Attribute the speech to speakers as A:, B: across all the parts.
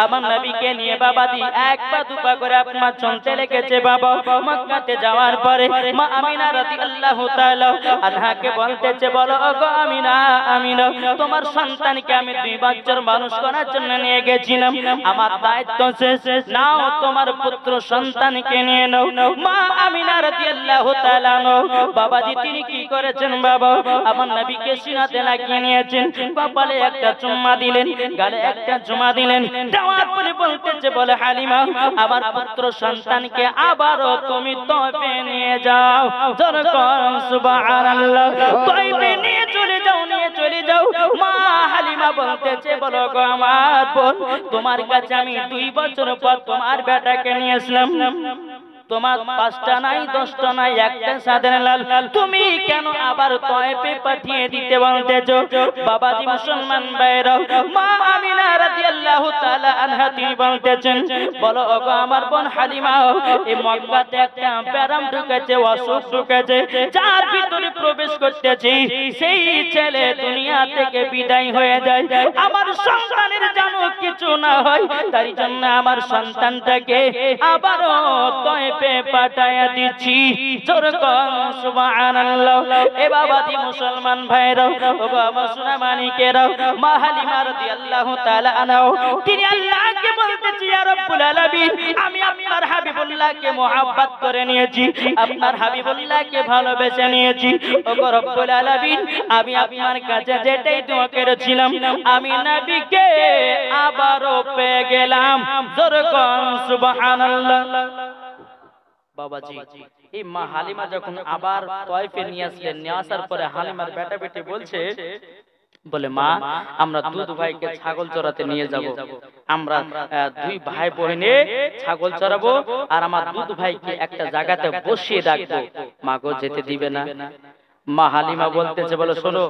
A: আমার নবীকে নিয়ে বাবাজি এক পা দুপা করে আপনার চলতে লেগেছে বাবা। মক্কাতে যাওয়ার পরে মা আমিনা রাদিয়াল্লাহু তাআলা আনহাকে বলতেছে, বলো ওগো আমিনা, আমিনা তোমার সন্তানকে আমি 2 বছর মানুষ করার জন্য নিয়ে গেছিলাম, আমার দায়িত্ব শেষ, নাও তোমার পুত্র সন্তানকে নিয়ে নাও। মা আমিনা রাদিয়াল্লাহু তাআলা বাবাজি তিনি কি করেছেন বাবা, আমার নবীকে সিনাতে লাগিয়ে নিয়েছেন, কপালে একটা চুম্মা দিলেন, গালে একটা চুম্মা দিলেন, দেওয়ার পরে বলতেছে, বলে হালিমা আমার পুত্র সন্তানকে আবারও তুমি তয়ফে নিয়ে যাও। জোরে কোন সুবহানাল্লাহ। তয়ফে নিয়ে চলে যাও, নিয়ে চলে যাও। মা হালিমা বলতেছে, বলো গো আমার বোন, তোমার কাছে আমি 2 বছর পর তোমার বেটাকে নিয়ে আসলাম, তোমার 5টা নাই 10টা নাই একটা সাদের লাল, তুমি কেন আবার তয়ফে পাঠিয়ে দিতে বলতেছো? বাবাজি মুসলমান ভাইরা, মা আমিনা রাদিয়াল্লাহু তাআলা আনহা তিনি বলতেছেন, বলো ওগো আমার বোন হালিমা, এই মক্কাতে একটা ব্যারাম ঢুকেছে, অসুখ ঢুকেছে, যার ভিতরে প্রবেশ করতেছি সেই ছেলে দুনিয়া থেকে বিদায় হয়ে যায়, আমার সন্তানের যেন কিছু না হয়, তার জন্য আমার সন্তানটাকে আবারও তয়ফে পাঠায়া দিচ্ছি। জোরে কোন সুবহানাল্লাহ। এ বাবাজি মুসলমান ভাইরা, ও বাবা সোনা মানিকেরা, মা হালিমা রাদিয়াল্লাহু তাআলা আনহা তিনি আল্লাহকে বলতেছি, ইয়া রাব্বুল আলামিন আমি আপনার হাবিবুল্লাহকে মুহাব্বত করে নিয়েছি, আপনার হাবিবুল্লাহকে ভালোবেসে নিয়েছি, ও গো রব্বুল আলামিন আমি আপনার কাছে যেটাই দোয়া করেছিলাম আমি নবীকে আবারও পেয়ে গেলাম। জোরে কোন সুবহানাল্লাহ। বাবাজি এই মা হালিমা যখন আবার তয়ফে নিয়ে আসলেন, নিয়ে আসার পরে হালিমার বেটা বেটি বলছে, বলে মা আমরা 2 ভাইকে ছাগল চড়াতে নিয়ে যাব, আমরা 2 ভাই বোনে ছাগল চড়াবো আর আমার 2 ভাইকে একটা জায়গাতে বসিয়ে রাখবো, মা গো যেতে দিবে না? মা হালিমা বলতেছে, বলে শোনো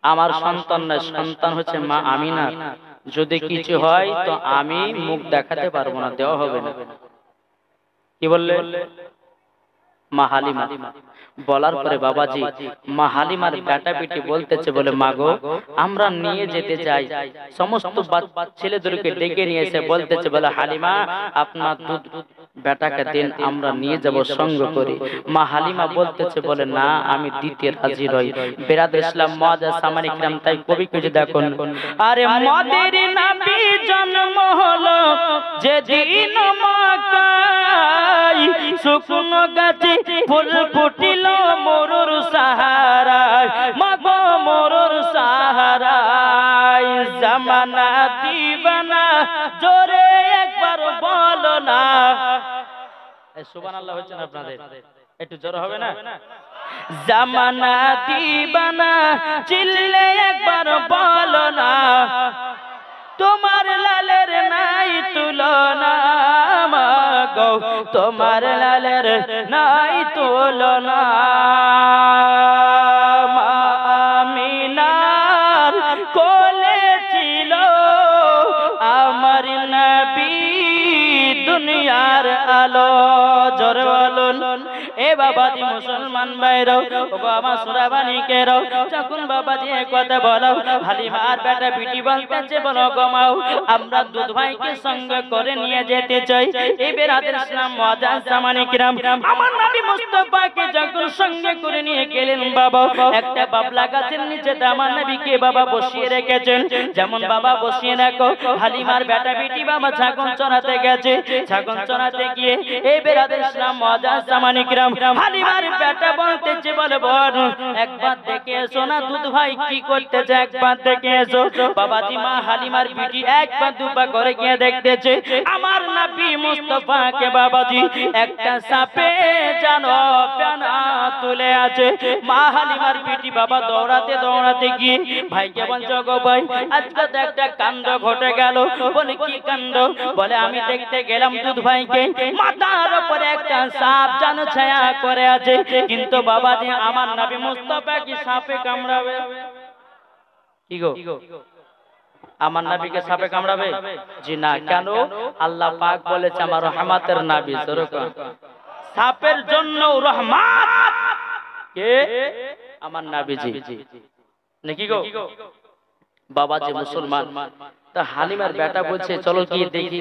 A: আমার সন্তান না, সন্তান হচ্ছে মা আমিনা, যদি কিছু হয় তো আমি মুখ দেখাতে পারবো না, দেওয়া হবে না। কি বললে? মা হালিমা বলার পরে বাবাজি মা হালিমার বেটা বেটি বলতেছে, বলে মা গো আমরা নিয়ে যেতে চাই, সমস্ত ছেলেদেরকে ডেকে নিয়ে এসে বলতেছে, বলে হালিমা আপনার দুধ বেটাকে দেন, আমরা নিয়ে যাব সঙ্গ করে। মা হালিমা বলতেছে, বলে না আমি দিতে রাজি নই। বেরাদর ইসলাম মুআজ্জাজ সামানি কিরাম, তাই কবি কে দেখুন, আরে মদের নবী জন্ম হলো যেদিন মক্কায়, শুকনো গাছে ফুল ফুটিল মরুর সাহারায়, মাগো মরুর সাহারায়, জামানা দিবানা জোরে একবার বলো না। সুবহানাল্লাহ হচ্ছে না আপনাদের? একটু জোরে হবে না? জামানা দিবানা চিল্লে একবার বলো না, তোমার লালের নাই তুলনা, মাগো তোমার লালের নাই তুলনা। মা আমিনার কোলে ছিল আমার নবী দুনিয়ার আলো। জোরে বলুন এ বাবাজি মুসলমান ভাইরা, ও বাবা সুরাবানি কেরো, যখন বাবাজি এই কথা বলো হালিমার বেটা বিটি বলতেছে, বলো গো মাও আমরা 2 ভাইকে সঙ্গে করে নিয়ে যেতে চাই। এই বেরাদর ইসলাম মুআজ্জাজ সামানি কিরাম, আমার নবী মুস্তাফাকে যখন সঙ্গে করে নিয়ে গেলেন বাবা, একটা বাবলা গাছের নিচে আমার নবীকে বাবা বসিয়ে রেখেছেন। যেমন বাবা বসিয়ে রাখো, হালিমার বেটা বিটি বাবা ছাগল চড়াতে গেছে, ছাগল চড়াতে গিয়ে এই বেরাদর ইসলাম মুআজ্জাজ সামানি কিরাম হালিমার বেটা বলতেছে, বলে বোন একবার দেখে এসো না 2 ভাই কি করতেছে, একবার দেখে এসো। বাবাজি মা হালিমার বিটি একবার 2 পা করে গিয়ে দেখতেছে আমার নবী মুস্তাফাকে বাবাজি একটা সাপে জানো ফেনা তুলে আছে। মা হালিমার বিটি বাবা দৌড়াতে দৌড়াতে গিয়ে ভাইকে বলছে, গো ভাই আজকে তো একটা কাণ্ড ঘটে গেল। বলে কি কাণ্ড? বলে আমি দেখতে গেলাম 2 ভাইকে, মাথার উপরে একটা সাপ জানো ছায়া করে আছে, কিন্তু বাবাজি আমার নবী মুস্তাফা কি সাপে কামড়াবে? কি গো আমার নবীকে সাপে কামড়াবে? জি না। কেন? আল্লাহ পাক বলেছে আমার রহমতের নবী। সাপের জন্য রহমত কে? আমার নবীজি নাকি গো? বাবাজি মুসলমান। তা হালিমার বেটা বলছে চলো গিয়ে দেখি।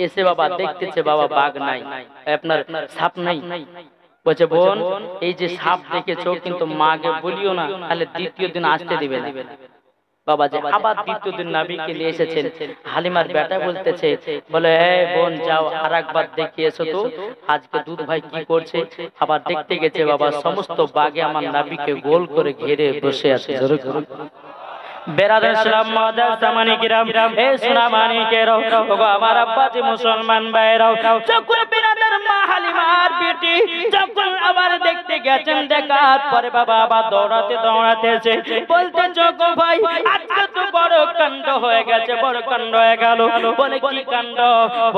A: এসে বাবা দেখতেছে বাবা বাঘ নাই, আপনার সাপ নাই। বলছে বোন এই যে সাপ দেখেছো কিন্তু মাকে বলিও না, তাহলে দ্বিতীয় দিন আসতে দিবে না। বাবাজি আবার দ্বিতীয় দিন নবীকে নিয়ে এসেছেন। হালিমার বেটা বলতেছে বলে বোন যাও আর একবার দেখে এসো তো আজকে দুধ ভাই কি করছে। আবার দেখতে গেছে বাবা সমস্ত বাঘে আমার নবীকে গোল করে ঘিরে বসে আছে। বেরাদার ইসলাম মাদার জামানি কিরাম এ সোনা মানিকেরাও ওগো আমার আব্বাজি মুসলমান ভাইরাও, যখন বেরাদার মা হালিমার বেটি যখন আবার দেখতে গেছেন, দেখার পরে বাবা আবার দৌড়াতে দৌড়াতেছে বলতে গো ভাই আজকে তো বড় কাণ্ড হয়ে গেছে, বড় কাণ্ড হয়ে গেল। বলে কি কাণ্ড?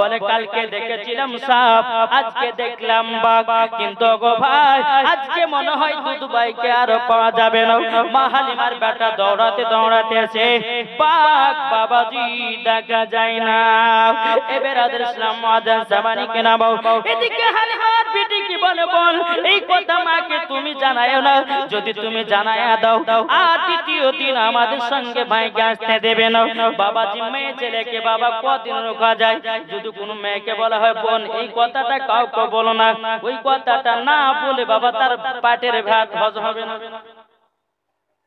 A: বলে কালকে দেখেছিলাম সাপ, আজকে দেখলাম বাঘ, কিন্তু গো ভাই আজকে মনে হয় দুধ ভাইকে আর পাওয়া যাবে না। মা হালিমার বেটা দৌড়াতে দৌড়াতে বাঘ বাবাজি দেখা যায় না। এবার ইসলাম মাদার জামানি কেনা বাউ এদিকে হালিমার বেটি কি বলে বল এই কথা মাকে তুমি জানায়ও না, যদি তুমি জানায় দাও আর দ্বিতীয় দিন আমাদের সঙ্গে ভাইকে আসতে দেবে না। বাবাজি মেয়ে ছেলেকে বাবা কদিন রোকা যায়? যদি কোনো মেয়েকে বলা হয় বোন এই কথাটা কাউকে বলো না, ওই কথাটা না বলে বাবা তার পাটের ভাত হজম হবে না।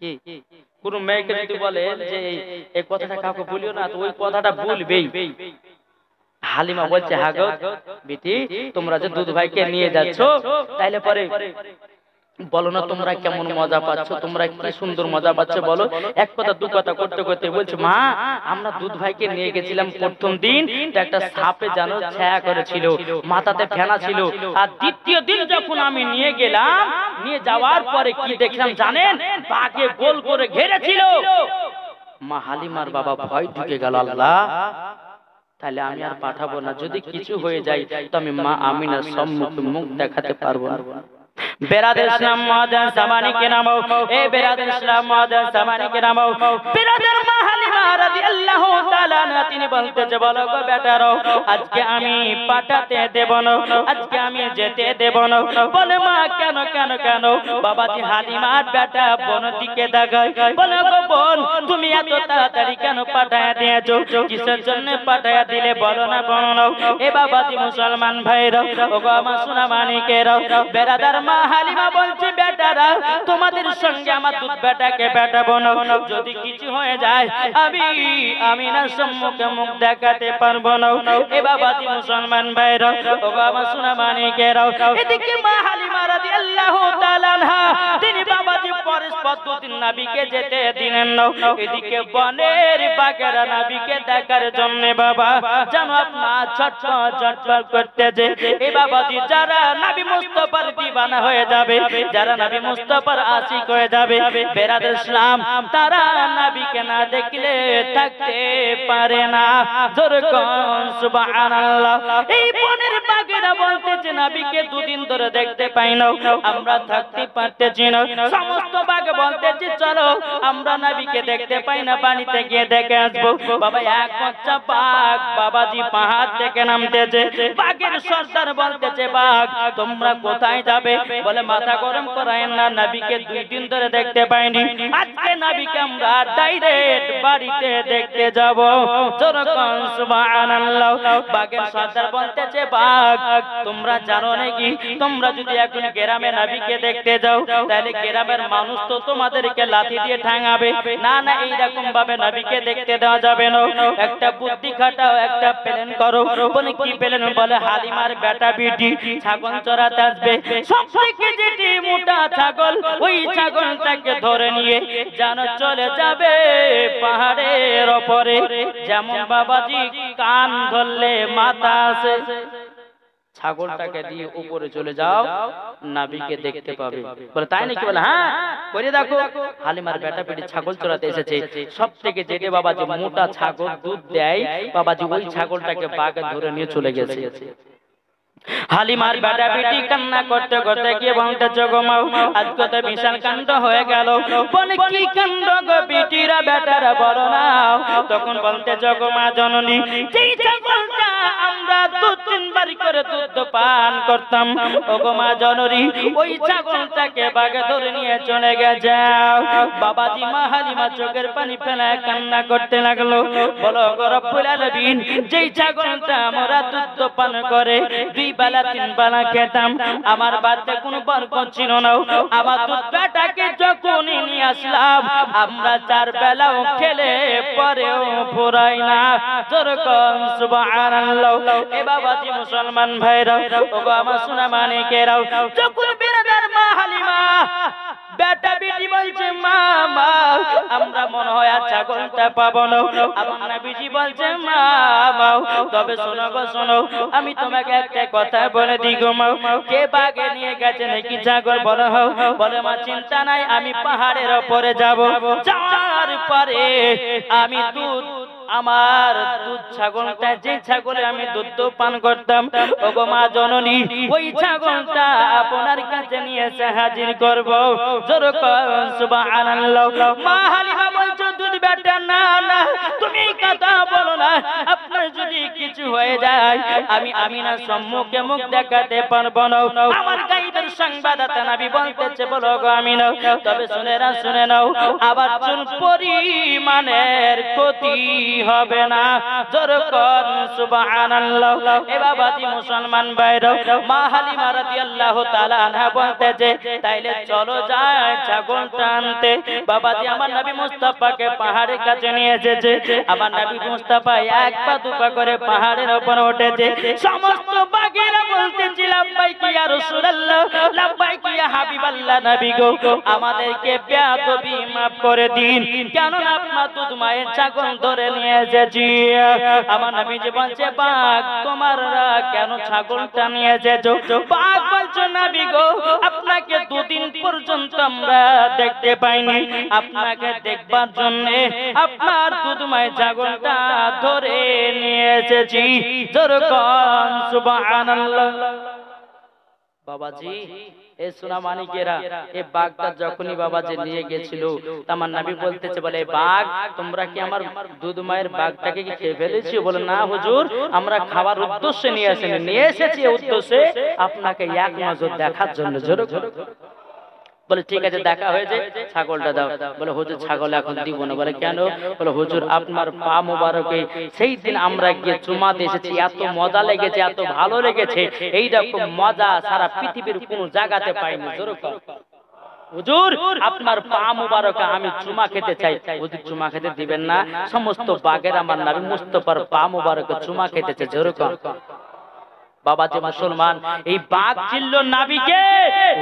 A: কি কোন মেয়েকে যদি বলে যে এই কথাটা কাউকে বলিও না, তো ওই কথাটা বলবেই। হালিমা বলছে হ্যাঁ গো বেটি তোমরা যে দুধ ভাইকে নিয়ে যাচ্ছ তাইলে পরে বলো না তোমরা কেমন মজা পাচ্ছ, তোমরা কি সুন্দর মজা পাচ্ছ বলো। এক কথা দু কথা করতে করতে বলছে মা আমরা দুধ ভাইকে নিয়ে গেছিলাম প্রথম দিন একটা সাপে যেন ছায়া করেছিল, মাথাতে ফেনা ছিল, আর দ্বিতীয় দিন যখন আমি নিয়ে গেলাম, নিয়ে যাওয়ার পরে কি দেখলাম জানেন? বাঘে গোল করে ঘিরেছিল। মা হালিমার বাবা ভয় ঢুকে গেল, আল্লাহ তাহলে আমি আর পাঠাবো না, যদি কিছু হয়ে যায় তো আমি মা আমিনার সম্মুখে মুখ দেখাতে পারবো না। বেরাদার ইসলাম মাদার জামানি কে নামও এ বেরাদার ইসলাম মাদার জামানি কে নামও বেরাদার মা হালিমা রাদিয়াল্লাহু তাআলা আনহা তিনি বলতেছে বলো গো বেটারো আজকে আমি পাঠাতে দেব না, আজকে আমি যেতে দেব না। বলে মা কেন কেন কেন? বাবাজি হালিমার বেটা বোন দিকে তাকায়, বলে গো বোন তুমি এত তাড়াতাড়ি কেন পাঠায়া দিয়েছো, কিসের জন্য পাঠায়া দিলে বলো না বলো না। এ বাবাজি মুসলমান ভাইরা ওগো আমার সোনা মানিকেরা, বেরাদার মা হালিমা বলছে বেটারা তোমাদের সঙ্গে আমার দুধ বেটাকে পাঠাবো না, যদি কিছু হয়ে যায় আমি আমিনার সম্মুখে মুখ দেখাতে পারবো না। এ বাবাজি মুসলমান ভাইরা ওগো আমার সোনা মানিকেরা, এদিকে মা হালিমা রাদিয়াল্লাহু তাআলা আনহা তিনি বাবাজি পরেশ পদ্ধতির নবীকে যেতে দিলেন না। এদিকে বনের বাগেরা নবীকে দেখার জন্য বাবা জানো আপনার ছটফট ছটফট করতেছে। এ বাবাজি যারা নবী মুস্তাফার দিওয়ানা হয়ে যাবে, যারা নবী মুস্তাফার আশিক হয়ে যাবে, বেরাদার ইসলাম তারা নবীকে না দেখলে থাকতে পারে না। জোরে কোন সুবহানাল্লাহ। এই বনের বাগেরা বলতেছে নবীকে দুদিন ধরে দেখতে পাই না, আমরা থাকতে পারতেছি না। সমস্ত বাঘ বলতেছে চলো আমরা নবীকে দেখতে পাই না, পানিতে গিয়ে দেখে আসবো। বাবা এক বাচ্চা বাঘ বাবাজি পাহাড় থেকে নামতেছে, বাঘের সর্দার বলতেছে বাঘ তোমরা কোথায় যাবে? বলে মাথা গরম করায়েন না, নবীকে 2 দিন ধরে দেখতে পাইনি, আজকে নবীকে আমরা ডাইরেক্ট বাড়িতে দেখতে যাব। জোরে কোন সুবহানাল্লাহ। বাঘের সর্দার বলতেছে বাঘ তোমরা জানো নাকি তোমরা যদি এখন গ্রামে নবীকে দেখতে যাও তাহলে গ্রামের মানুষ তো তোমাদেরকে লাঠি দিয়ে ঠাঙাবে, না না এইরকম ভাবে নবীকে দেখতে দেওয়া যাবে না, একটা বুদ্ধি খাটাও, একটা প্ল্যান করো। বলে কি প্ল্যান? বলে হালিমার বেটা বিটি ছাগল চড়াতে আসবে, সবথেকে যেটি মোটা ছাগল ওই ছাগলটাকে ধরে নিয়ে জানো চলে যাবে পাহাড়ের উপরে, যেমন বাবাজি কান ধরলে মাথা আসে, ছাগলটাকে দিয়ে উপরে চলে যাও নবীকে দেখতে পাবে। বলে তাই নাকি? বলে হ্যাঁ করে দেখো। হালিমার বেটা বেটি ছাগল চড়াতে এসেছে, সবথেকে যেটা বাবাজি মোটা ছাগল দুধ দেয় বাবাজি ওই ছাগলটাকে বাঘে ধরে নিয়ে চলে গেছে। হালিমার বেটা বেটি কান্না করতে করতে গিয়ে বলতেছে গো মা আজকে তো বিশাল কাণ্ড হয়ে গেল। বলে কি কাণ্ড গো বেটিরা বেটারা বলো না। তখন বলতেছে গো মা জননী যেই ছাগলটা আমরা আমরা 2-3 বার করে দুধ পান করতাম। ওগো মা জননী, ওই ছাগলটাকে বাগে ধরে নিয়ে চলে গেছে। বাবাজি মা হালিমা চোখের পানি ফেলায় কান্না করতে লাগলো। বলো গো রব্বুল আলামিন, যেই ছাগলটা আমরা দুধ পান করে 2 বেলা 3 বেলা খেতাম, আমার বাড়িতে কোনো বরকত ছিল না। আমার দুধটাকে যখন নিয়ে আসলাম, আমরা 4 বেলাও খেলে পরেও ফুরাই না। যেরকম সুবহানাল্লাহ। এ বাবাজি মুসলমান ভাইরা, ওগো আমার সোনা মানিকেরাও, যখন বিরাদার মা হালিমা বেটা বেটি বলছে মা মা, আমরা মনে হয় আর ছাগলটা পাবো না। আমার নবীজি বলছে মা মা, তবে শোনো গো শোনো, আমি তোমাকে একটা কথা বলে দিই গো মা, কে বাগে নিয়ে গেছে নাকি ছাগল? বলো বলে মা চিন্তা নাই, আমি পাহাড়ের উপরে যাব, যাওয়ার পরে আমি দুধ, আমার দুধ ছাগলটা, যে ছাগলে আমি দুধ পান করতাম, ওগো মা জননী, ওই ছাগলটা আপনার কাছে নিয়ে এসে হাজির করব। যেরকম সুবহানাল্লাহ। মা হালিমা বলছো দুধ বেটা না না, তুমি কথা বলো না, আপনার যদি কিছু হয়ে যায় আমি আমিনার সম্মুখে মুখ দেখাতে পারবো না। আমার গায়েবের সংবাদদাতা নবী বলতেছে, বলো গো আমিনা, তবে শুনে নাও, আবার চুল পরিমাণের ক্ষতি হবে না। যেরকম সুবহানাল্লাহ। এ বাবাজি মুসলমান ভাইরা, মা হালিমা রাদিয়াল্লাহু তাআলা আনহা বলতেছে, তাইলে চলো যাই ছাগলটা আনতে। বাবাজি আমার নবী মুস্তাফাকে পাহাড়ের কাছে নিয়ে এসেছে। আমার নবী মুস্তাফা 1 পা 2 পা করে পাহাড়ের উপর উঠেছে। সমস্ত বাগেরা বলতেছে লাব্বাইক ইয়া রাসূলুল্লাহ, লাব্বাইক ইয়া হাবিবাল্লাহ, নবী গো আমাদেরকে বেয়াদবি maaf করে দিন, কেন না আপনার দুধ মায়ের ছাগল ধরে নিয়ে এসেছি। আমার নবীজি বলছে, বাঘ তোমরা কেন ছাগলটা নিয়ে এসেছো? বাঘ বলছো নবী গো, আপনাকে 2 দিন পর্যন্ত আমরা দেখতে পাইনি, আপনাকে দেখবার জন্য আপনার দুধ মায়ের ছাগলটা ধরে নিয়ে এসেছি। যেরকম সুবহানাল্লাহ। বাবাজি এ সোনা মানিকেরা, এ বাঘটা যখনই বাবাজি নিয়ে গেছিল, আমার নবী বলতেছে, বলে বাঘ তোমরা কি আমার দুধ মায়ের বাঘটাকে কি খেয়ে ফেলেছো? বলে না হুজুর, আমরা খাবার উদ্দেশ্যে নিয়ে এসেছি উদ্দেশ্যে আপনাকে এক নজর দেখার জন্য। বলে ঠিক আছে, দেখা হয়েছে, ছাগলটা দাও। বলে হুজুর ছাগল এখন দিব না। বলে কেন? বলে হুজুর আপনার পা মোবারকে সেই দিন আমরা গিয়ে চুমা দিয়ে এসেছি, এত মজা লেগেছে, এত ভালো লেগেছে, এইরকম মজা সারা পৃথিবীর কোনো জায়গাতে পাইনি। যেরকম হুজুর আপনার পা মোবারকে আমি চুমা খেতে চাই। হুজুর চুমা খেতে দিবেন না? সমস্ত বাগের আমার নবী মুস্তাফার পা মোবারকে চুমা খেতেছে। যেরকম বাবাজি মুসলমান, এই বাঘ চিল্লো নাবিকে,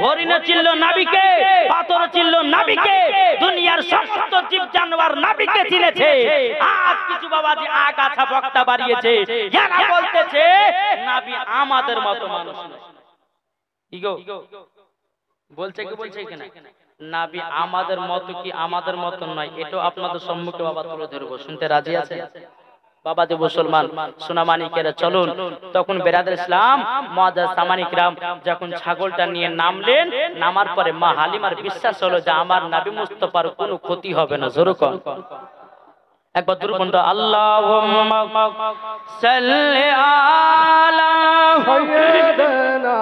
A: হরিণ চিল্লো নাবিকে, পাথর চিল্লো নাবিকে, দুনিয়ার সমস্ত জীব জানোয়ার নাবিকে চিনেছে। আজ কিছু বাবাজি আগাছা বক্তা বাড়িয়েছে, যারা বলতেছে নাবি আমাদের মতো মানুষ নয়। ইগো বলছে কি বলছে কিনা? নাবি আমাদের মতো কি আমাদের মতো নয়, এটাও আপনাদের সম্মুখে বাবা তুলে ধরবো। শুনতে রাজি আছে? বাবাজি মুসলমান সোনা মানিকেরা, চলুন। তখন বেরাদার ইসলাম মুআজ্জাজ সামানিকরাম যখন ছাগলটা নিয়ে নামলেন, নামার পরে মা হালিমার বিশ্বাস হলো যে আমার নবী মুস্তাফার কোনো ক্ষতি হবে না। যেরকম একবার দুর্বন্ধ আল্লাহুম্মা সাল্লি আলা সাইয়্যিদিনা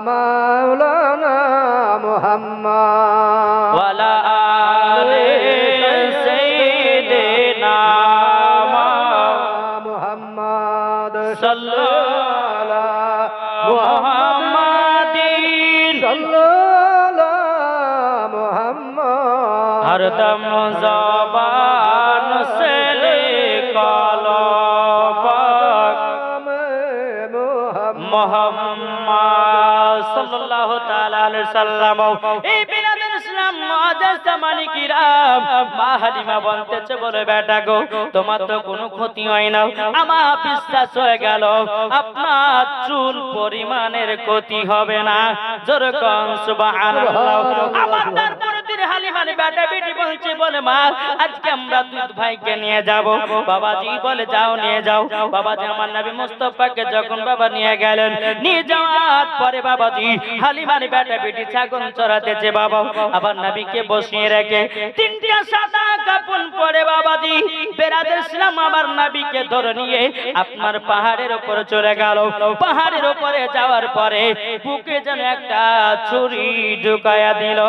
A: মাওলানা মুহাম্মদ ওয়া আলা আলি সাইয়্যিদিনা हरदम ज़बान से निकालो मोहम्मद सल्लल्लाहु ताला अलैहि वसल्लम। এই বিরাদার ইসলাম মুআজ্জাজ সামানিকরাম, মা হালিমা বলতেছে, বলে বেটা গো তোমার তো কোনো ক্ষতি হয় না, আমার বিশ্বাস হয়ে গেল আপনার চুল পরিমাণের ক্ষতি হবে না। যেরকম সুবহানাল্লাহ। আমার তারপরে দিন হালিমা হালিমার বেটা বেটি বলছে বলে মা আজকে আমরা দুধ ভাইকে নিয়ে যাব। বাবাজি বলে যাও নিয়ে যাও। বাবাজি আমার নবী মুস্তাফাকে যখন বাবা নিয়ে গেলেন, নিয়ে যাওয়ার পরে বাবাজি হালিমার বেটা বেটি ছাগল চড়াতেছে বাবা। আবার নবীকে বসিয়ে রেখে তিনটা সাদা কাপড় পরে বাবাজি বেরাদের ইসলাম আবার নবীকে ধরে নিয়ে আপনার পাহাড়ের উপরে চলে গেল। পাহাড়ের উপরে যাওয়ার পরে বুকে যেন একটা ছুরি ঢুকায়া দিল,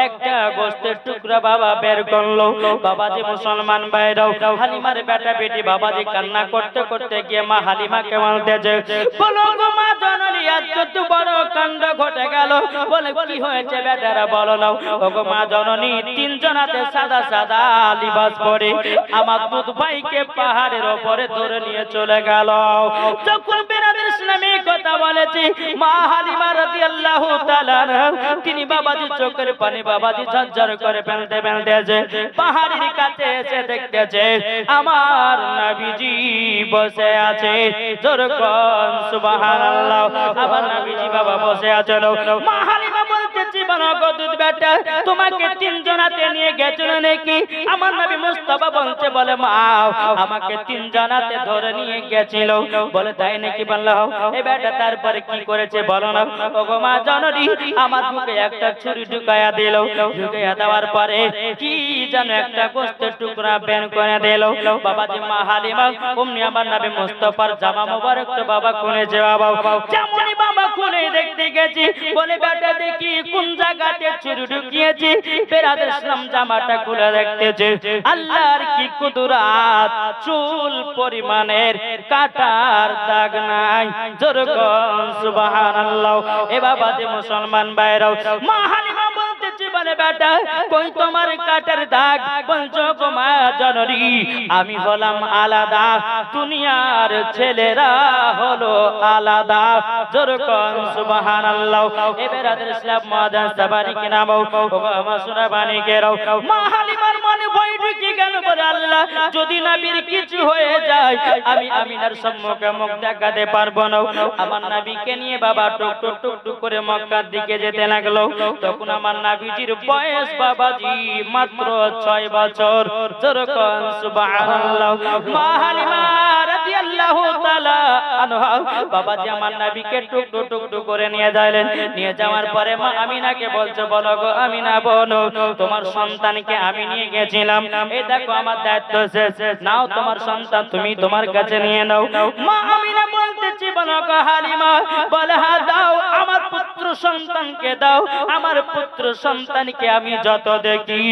A: একটা গোস্তের টুকরা বাবা বের করলো। বাবাজি মুসলমান ভাইরাও হালিমার বেটা বেটি বাবাজি কান্না করতে করতে গিয়ে মা হালিমাকে বলতেছে বলো গো মা জননী এত বড় কাণ্ড ঘটে গেল। বলে কি হয়েছে বেটারা বলো না। ও গো মা জননী তিনজনাতে সাদা সাদা লিবাস পরে আমার দুধ ভাইকে পাহাড়ের উপরে ধরে নিয়ে চলে গেল। যখন বেরাদের ইসলামে কথা বলেছি মা হালিমা রাদিয়াল্লাহু তাআলা তিনি বাবাজি চোখের পানি বাবাজি ঝরঝর করে ফেলতে ফেলতেছে। পাহাড়ের কাছে এসে দেখতেছে আমার নবীজি বসে আছে। জোরে কোন সুবহানাল্লাহ। আমার নবীজি বাবা বসে আছেন। মা হালিমা বলতেছি বলো গো দুধ বেটা তোমাকে তিনজনাতে নিয়ে গেছিল নাকি? আমার নবী মুস্তাফা বলছে বলে মা আমাকে তিনজনাতে ধরে নিয়ে গেছিল। বলে তাই নাকি? বললো এ বেটা তারপরে কি করেছে বলো না। ও গো মা জননী আমার বুকে একটা ছুরি ঢুকায়া দিল। ঢুকায়া দেওয়ার পরে কি যেন একটা গোস্তের টুকরা বের করে দিল। বাবাজি মা হালিমা অমনি আমার নবী মুস্তাফার জামা মোবারক তো বাবা খুলেছে। বাবা যেমনই বাবা খুলে দেখতে গেছি বলে বেটা দেখি কোন জায়গাতে ছুরি ঢুকিয়েছি। বেরাদের ইসলাম জামাটা খুলে দেখতেছে আল্লাহর কি কুদরত, চুল পরিমাণের কাটার দাগ নাই। জোরে কোন সুবহানাল্লাহ। এ বাবা যে মুসলমান ভাইরাও মা হালিমা বলতেছে বলে বেটা কই তোমার কাটার দাগ? বলছো গো মা জননী আমি হলাম আলাদা, দুনিয়ার ছেলেরা হলো আলাদা। জোরে কোন সুবহানাল্লাহ। এ বেরাদের ইসলাম মুআজ্জাজ সাবানি কে নাম ও আমার সুরাবানি কে রাও। মা হালিমার মনে ভয় ঢুকে গেল বলে আল্লাহ যদি নবীর কিছু হয়ে যায় আমি আমিনার সম্মুখে মুখ দেখাতে পারবো না। আমার নবীকে নিয়ে বাবা টুক টুক টুক টুক করে মক্কার দিকে যেতে লাগলো। তখন আমার নবীজির বয়স বাবাজি মাত্র 6 বছর। জোরে কোন সুবহানাল্লাহ। মা হালিমা রাদিয়াল্লাহু তাআলা আনহা বাবাজি আমার নবীকে টুক টুক টুক টুক করে নিয়ে যাইলেন। নিয়ে যাওয়ার পরে মা আমিনাকে বলছে বলো গো আমিনা বলো তোমার সন্তানকে আমি নিয়ে গেছিলাম, এই দেখো আমার দায়িত্ব শেষ, নাও তোমার সন্তান তুমি তোমার কাছে নিয়ে নাও। মা আমিনা বলতেছি বলো গো হালিমা বলে হ্যাঁ দাও আমার পুত্র সন্তানকে দাও। আমার পুত্র সন্তানকে আমি যত দেখি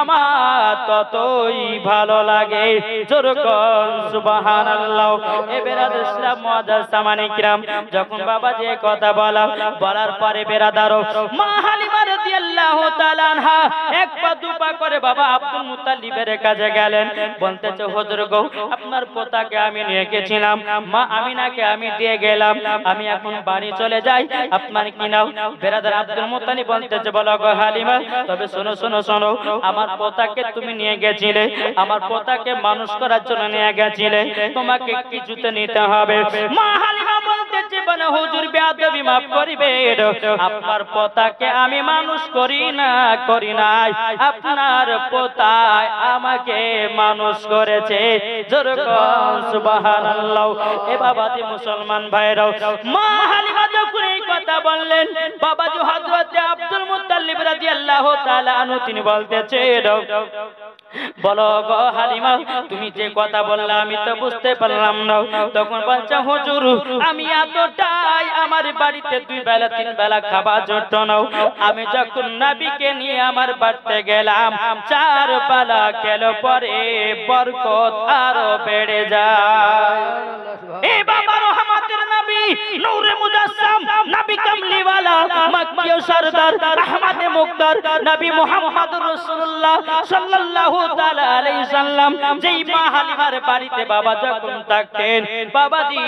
A: আমার ততই ভালো লাগে। জোরে কোন সুবহানাল্লাহ। এ বেরাদার ইসলাম মুআজ্জাজ সামানি কিরাম যখন বাবা যে কথা বলার পরে বেরাদারও মা হালিমা রাদিয়াল্লাহু তাআলা আনহা এক পা দুপা করে বাবা আব্দুল মুত্তালিবের কাছে গেলেন। বলতেছে হুজুর গো আপনার পোতাকে আমি নিয়ে গেছিলাম, মা আমিনাকে আমি দিয়ে গেলাম, আমি এখন বাড়ি চলে যাই, আপনার কি নাও? বেরাদার আব্দুল মুত্তালিব বলতেছে বলো গো হালিমা তবে শোনো শোনো শোনো আমার পোতাকে তুমি নিয়ে গেছিলে, আমার পোতাকে মানুষ করার জন্য নিয়ে গেছিলে, তোমাকে কিছুতে নিতে হবে। মা হালিমা বলতেছে বলে হুজুর বেয়াদবি মাফ করিবেন, আপনার পোতাকে আমি মানুষ করি নাই, আপনার পোতায় আমাকে মানুষ করেছে। জোরে কোন সুবহানাল্লাহ। এ বাবাজি মুসলমান ভাইরাও মা হালিমা যখন এই কথা বললেন বাবাজি হযরত আব্দুল মুত্তালিব রাদিয়াল্লাহু তাআলা আনহু তিনি বলতেছেন বলো গো হালিমা তুমি যে কথা বললা আমি তো বুঝতে পারলাম না। তখন বলছে হুজুর আমি এতটাই আমার বাড়িতে 2 বেলা 3 বেলা খাবার জোট নাও, আমি যখন নবীকে নিয়ে আমার বাড়িতে গেলাম 4 বেলা খেলো পরে বরকত আরো বেড়ে যায়। এ বাবা রহমতের নবী নূরে মুজাসসাম নবী কামলিওয়ালা মক্কিয় সরদার আহমদে মুক্তার নবী মুহাম্মদুর রাসূলুল্লাহ সাল্লাল্লাহু তাআলা আলাইহি সাল্লাম যেই মা হালিমার বাড়িতে বাবা যখন থাকতেন বাবাজি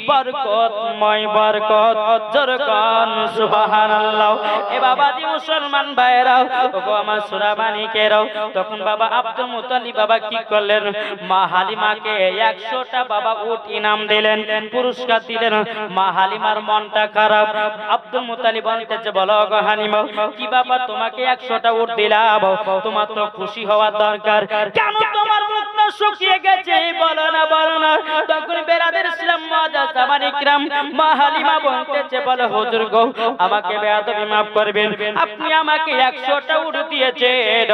A: বরকতময় বরকত। জোরে কোন সুবহানাল্লাহ। এ বাবাজি মুসলমান ভাইরাও ওগো আমার সুরাবানিকেরাও তখন বাবা আব্দুল মুত্তালিব বাবা কি করলেন মা হালিমাকে 100টা বাবা উট ইনাম দিলেন, পুরস্কার দিলেন। মা হালিমার মনটা খারাপ। আব্দুল মুত্তালিব বলতে বলতেছে বলো গো হালিমা কি ব্যাপার তোমাকে 100টা উট দিলাম তোমার তো খুশি হওয়ার দরকার কেন তোমার মুখটা শুকিয়ে গেছে বলো না তখন বেরাদের ইসলাম মুআজ্জাজ সাহাবায়ে ইকরাম মা হালিমা বলতেছে বলো হুজুর গো আমাকে বেয়াদবি maaf করবেন আপনি আমাকে 100টা উট দিয়েছেন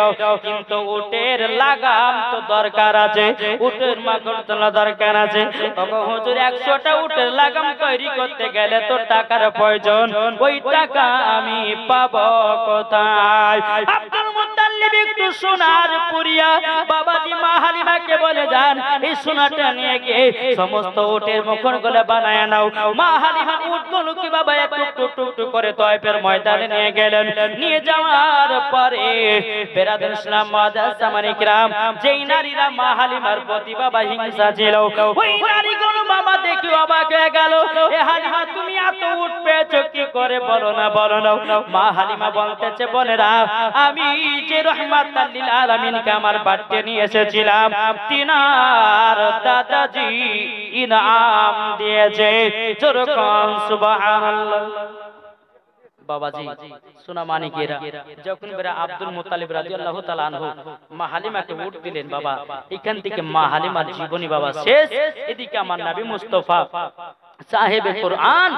A: কিন্তু উটের লাগাম তো দরকার আছে উটের মাগর তোলা দরকার আছে তখন হুজুর 100টা উটের লাগাম তৈরি করতে গেলে তো টাকার প্রয়োজন ওই টাকা আমি পাবো কোথায় আব্দুল মুত্তালিব একটু সোনার পুরিয়া বাবাজি মা হালিমাকে বলে যান এই সোনাটা নিয়ে গিয়ে সমস্ত উটের মুখগুলো বানায় নাও মা হালিমা উটগুলোকে বাবা একটু টুকটুক করে তয়ফের ময়দানে নিয়ে গেলেন নিয়ে যাওয়ার পরে বেরাদের ইসলাম মুআজ্জাজ সাহাবায়ে ইকরাম যেই নারীরা মা হালিমার প্রতি বাবা হিংসা ছিল ওই নারীগুলো বাবা দেখে অবাক হয়ে গেল এ হালিমা তুমি এত উট পেয়েছো কি করে বলো না মা হালিমা বলতেছে বোনেরা আমি যে রহমাতাল লিল আলামিনকে আমার বাড়িতে নিয়ে এসেছিলাম তিনার দাদাজি ইনাম দিয়েছে যেরকম সুবহানাল্লাহ বাবাজি সোনা মানিকেরা যখন বেরা আব্দুল মুত্তালিব রাদিয়াল্লাহু তাআলা আনহু মা হালিমাকে উট দিলেন বাবা এখান থেকে মা হালিমার জীবনী বাবা শেষ এদিকে আমার নবী মুস্তাফা সাহেবে কুরআন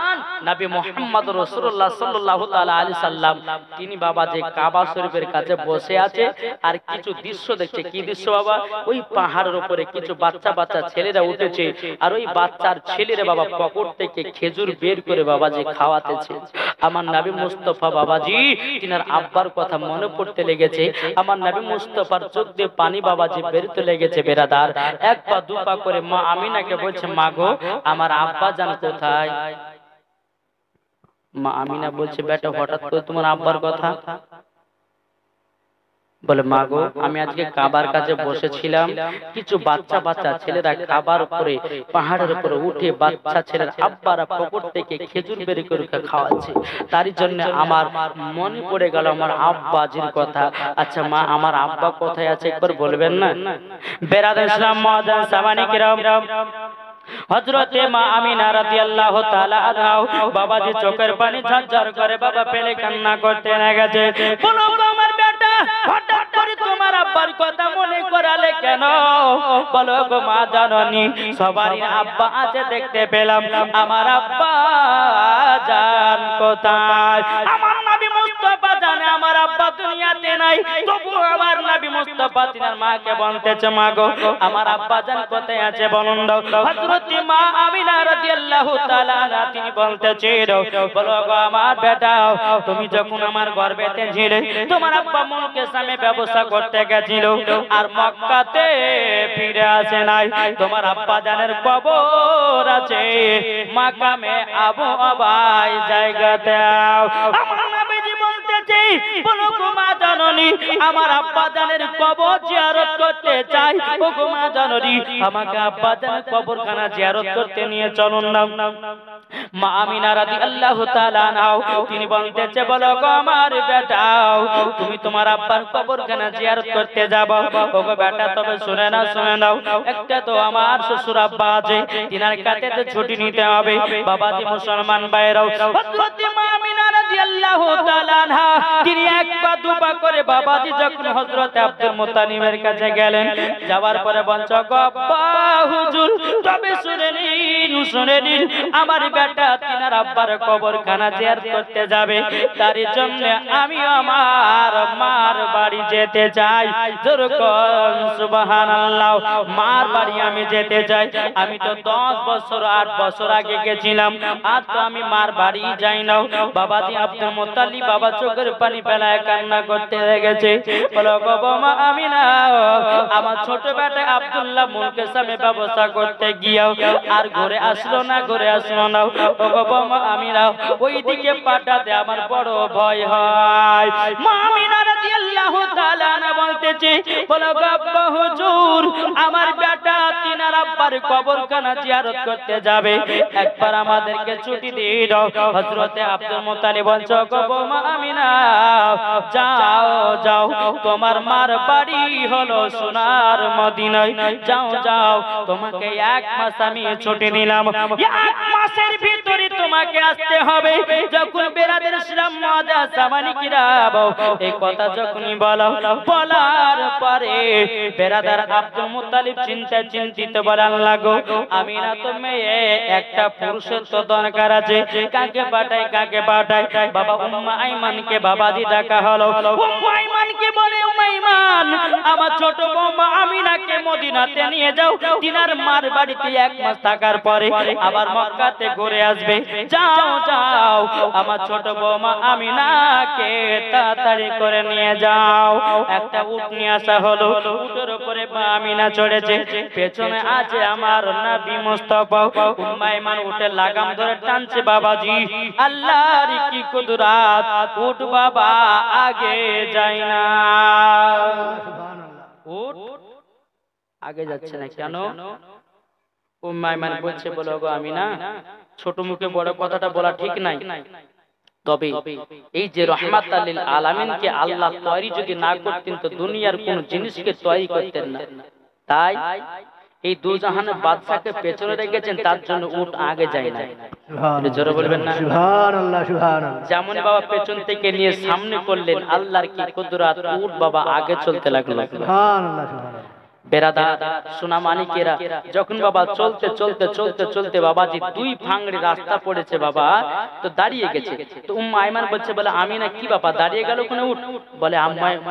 A: নবী মুহাম্মদ রাসূলুল্লাহ সাল্লাল্লাহু তাআলা আলাইহি সাল্লাম তিনি বাবা যে কাবা শরীফের কাছে বসে আছে আর কিছু দৃশ্য দেখছে কি দৃশ্য বাবা ওই পাহাড়ের উপরে কিছু বাচ্চা ছেলেরা উঠেছে আর ওই বাচ্চার ছেলেরা বাবা পকেট থেকে খেজুর বের করে বাবাজি খাওয়াতেছে আমার নবী মুস্তাফা বাবাজি তিনার আব্বার কথা মনে পড়তে লেগেছে আমার নবী মুস্তাফার চোখ দিয়ে পানি বাবাজি বেরোতে লেগেছে বেরাদার এক পা দু পা করে মা আমিনাকে বলছে মা গো আমার আব্বা জান কোথায় মা আমিনা বলছে বেটা হঠাৎ করে তোমার আব্বার কথা বলে মা গো আমি আজকে কাবার কাছে বসেছিলাম কিছু বাচ্চা ছেলেরা কাবার উপরে পাহাড়ের উপরে উঠে বাচ্চা ছেলের আব্বারা পকেট থেকে খেজুর বের করে খাওয়াচ্ছে তারই জন্য আমার মনে পড়ে গেল আমার আব্বাজির কথা আচ্ছা মা আমার আব্বা কোথায় আছে একবার বলবেন না বেরাদার ইসলাম মুআজ্জাজ সাহাবায়ে ইকরাম হযরতে মা আমিনা রাদিয়াল্লাহু তাআলা আনহা বাবাজি চোখের পানি ঝরঝর করে বাবা পেলে কান্না করতে লেগেছে বলো আমার বেটা হঠাৎ করে তোমার আব্বার কথা মনে করালে কেন বলো গো মা জাননী সবারই আব্বা আছে দেখতে পেলাম আমার আব্বা জান কোথায় আমার নবী মুস্তাফা জানে আমার আব্বা দুনিয়াতে নাই তবু আমার নবী মুস্তাফা তিনার মাকে বলতেছে মা গো আমার আব্বা জান কোথায় আছে বলুন দাও হযরতে মা আমিনা রাদিয়াল্লাহু তাআলা আনহা তিনি বলতেছেন বলো গো আমার বেটা তুমি যখন আমার গর্ভেতে ছিলে তোমার আব্বা মুলকে সামে ব্যবসা করতে গেছিল আর মক্কাতে ফিরে আসে নাই তোমার আব্বা জানের কবর আছে মাকামে আবু আবাই জায়গাতে আমার নবীজি বলতেছে বলো গো মা জাননী আমার আব্বা জানের কবর জিয়ারত করতে চাই ও গো মা জাননী আমাকে আব্বা জানের কবরখানা জিয়ারত করতে নিয়ে চলুন না মা আমিনা রাদিয়াল্লাহু তাআলা আনহা তিনি বলতেছে বলো গো আমার বেটা তুমি তোমার আব্বার কবরখানা জিয়ারত করতে যাবে ও গো বেটা তবে শুনে নাও একটা তো আমার শ্বশুর আব্বা আছে তিনার কাছে তো ছুটি নিতে হবে বাবাজি মুসলমান ভাইরাও হযরতে মা আমিনা রাদিয়াল্লাহু তাআলা আনহা তিনি এক পা দু পা করে বাবাজি যখন হযরতে আব্দুল মুত্তালিবের কাছে গেলেন যাওয়ার পরে বলছো গো আব্বা হুজুর তবে শুনে নিন আমার বেটা তিনার আব্বার কবরখানা জিয়ারত করতে যাবে তার জন্য আমি আমার মার বাড়ি যেতে চাই যেরকম সুবহানাল্লাহ মার বাড়ি আমি যেতে চাই আমি তো 10 বছর 8 বছর আগে গেছিলাম আর তো আমি মার বাড়ি যাই না বাবাজি আব্দুল মুত্তালিব বাবা চোখের পানি ফেলায় কান্না করতে লেগেছে বলো গো মা আমিনা আমার ছোট বেটা আব্দুল্লাহ মুলকের সামনে ব্যবস্থা করতে গিয়া আর ঘরে আসলো না ও গো মা আমিনা ওইদিকে পাঠাতে আমার বড় ভয় হয় মা আমিনা রাদিয়াল্লাহু তাআলা বলতে বলতেছে, বলো গো আব্বা হুজুর, আমার বেটা তিনার আব্বার কবরখানা জিয়ারত করতে যাবে, একবার আমাদেরকে ছুটি দিয়ে দাও। হযরতে আব্দুল মুত্তালিব বলছো গো বৌমা আমিনা, যাও যাও, তোমার মার বাড়ি হলো সোনার মদিনায়, যাও যাও, তোমাকে 1 মাস আমি ছুটি নিলাম, 1 মাসের ভিতরে তোমাকে আসতে হবে। যখন বেরাদের ইসলাম মাদা সামানি কিরাব এই কথা যখনই বলার পরে বেরাদার আব্দুল মুত্তালিব চিন্তিত বলেন, লাগো আমিনা তো মেয়ে, একটা পুরুষের তো দরকার আছে, কাকে পাঠায়? বাবা উম্মে আইমানকে বাবাজি ডাকা হলো। উম্মে আইমানকে বলে, উম্মে আইমান, আমার ছোট বৌমা আমিনাকে মদিনাতে নিয়ে যাও, তিনার মার বাড়িতে 1 মাস থাকার পরে আবার মক্কাতে ঘুরে আসবে, যাও যাও, আমার ছোট বৌমা আমিনাকে তাড়াতাড়ি করে নিয়ে যাও। একটা উট নিয়ে আসা হলো, উটের উপরে আমিনা চড়েছে, পেছনে আছে আমার নবী মুস্তাফা। উম্মে আইমান উটের লাগাম ধরে টানছে, বাবাজি আল্লাহর কি কুদরত, উট বাবা আগে যায় না, উট আগে যাচ্ছে না কেন? উম্মে আইমান বলছে, বলো গো আমিনা, ছোট মুখে বড় কথাটা বলা ঠিক নাই, তবে এই যে রাহমাতাল লিল আলামিনকে আল্লাহ তৈরি যদি না করতেন তো দুনিয়ার কোন জিনিসকে তৈরি করতেন না, তাই এই দুজাহানের বাদশাকে পেছনে রেখেছেন, তার জন্য উট আগে যায় না। সুবহানাল্লাহ, জোরে বলবেন না সুবহানাল্লাহ? সুবহানাল্লাহ। যেমন বাবা পেছন থেকে নিয়ে সামনে করলেন, আল্লাহর কি কুদরত, উট বাবা আগে চলতে লাগলো। সুবহানাল্লাহ, সুবহানাল্লাহ। বেরাদা সোনা মানিকেরা, যখন বাবা চলতে বাবাজি 2 ফাংড়ি রাস্তা পড়েছে বাবা, তো দাঁড়িয়ে গেছে। তো উম্মে আইমান বলছে, বলে আমিনা কি বাবা দাঁড়িয়ে গেল কোন উট? বলে